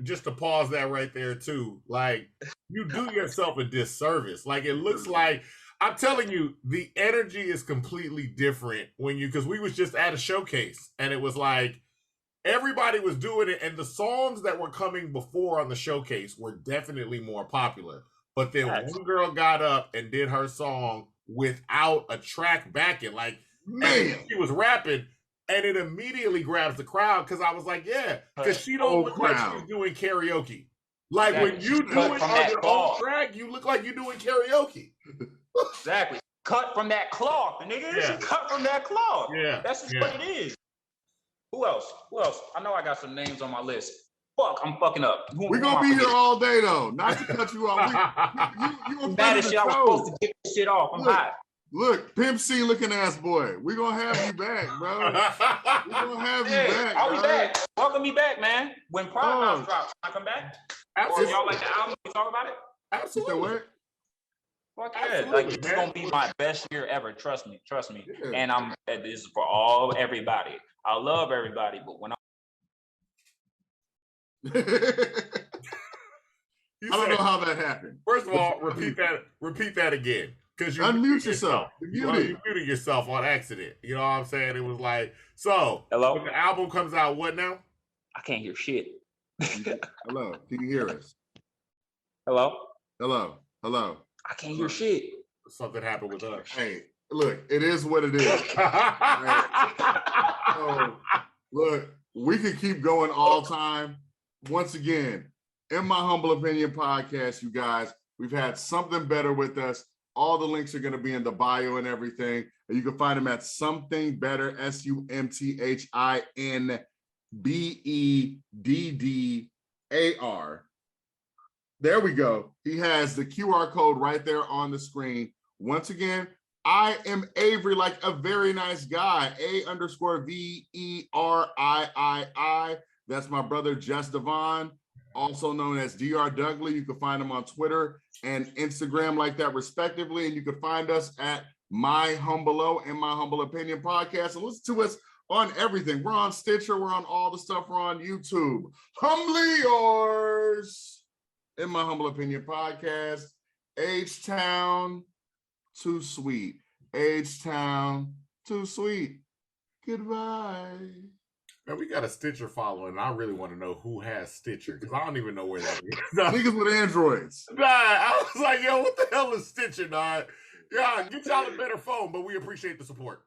just to pause that right there too, like you do yourself a disservice. Like it looks like, I'm telling you, the energy is completely different because we was just at a showcase and it was like everybody was doing it, and the songs that were coming before on the showcase were definitely more popular. But then one girl got up and did her song without a track backing, like man, she was rapping. And it immediately grabs the crowd because I was like, yeah, because she don't look like she's doing karaoke. Like when you do it on your own track, you look like you're doing karaoke. Exactly. Cut from that cloth, nigga. Yeah. She cut from that cloth. Yeah. That's just what it is. Who else? I know I got some names on my list. Fuck, I'm fucking up. We're going to be here all day, though. Not to cut you off. You mad as shit. I was supposed to get this shit off. I'm hot. Look, Pimp C looking ass boy. We're going to have you back, bro. We're going to have you back, I'll be back. Welcome me back, man. When Pride House drops, can I come back? Absolutely. Or y'all like the album? We talk about it? Absolutely. Fuck yeah. Like, it's going to be my best year ever. Trust me. Yeah. And this is for everybody. I love everybody, but when I don't know how that happened. First of all, repeat that again. Because you unmute yourself. You muted yourself on accident. You know what I'm saying? It was like, so hello? When the album comes out, what now? I can't hear shit. Hello. Can you hear us? Hello? I can't hear shit. Something happened with us. Hey, look, it is what it is. So, look, we could keep going all time. Once again, in my humble opinion podcast, you guys, we've had Something Beddar with us. All the links are going to be in the bio and everything. And you can find him at Sumthing Beddar, SumthingBeddar. There we go. He has the QR code right there on the screen. Once again, I am Avery, like a very nice guy. A_VERIII. That's my brother, Jess Devon, also known as Dr. Dudley. You can find him on Twitter and Instagram like that, respectively. And you can find us at My Humble and My Humble Opinion podcast. And listen to us on everything. We're on Stitcher. We're on all the stuff. We're on YouTube. Humbly yours, in My Humble Opinion podcast. H-Town, too sweet. H-Town, too sweet. Goodbye. Man, we got a Stitcher following, and I really want to know who has Stitcher, because I don't even know where that is. Niggas with Androids. Nah, I was like, yo, what the hell is Stitcher, dog? Yeah, get y'all a better phone, but we appreciate the support.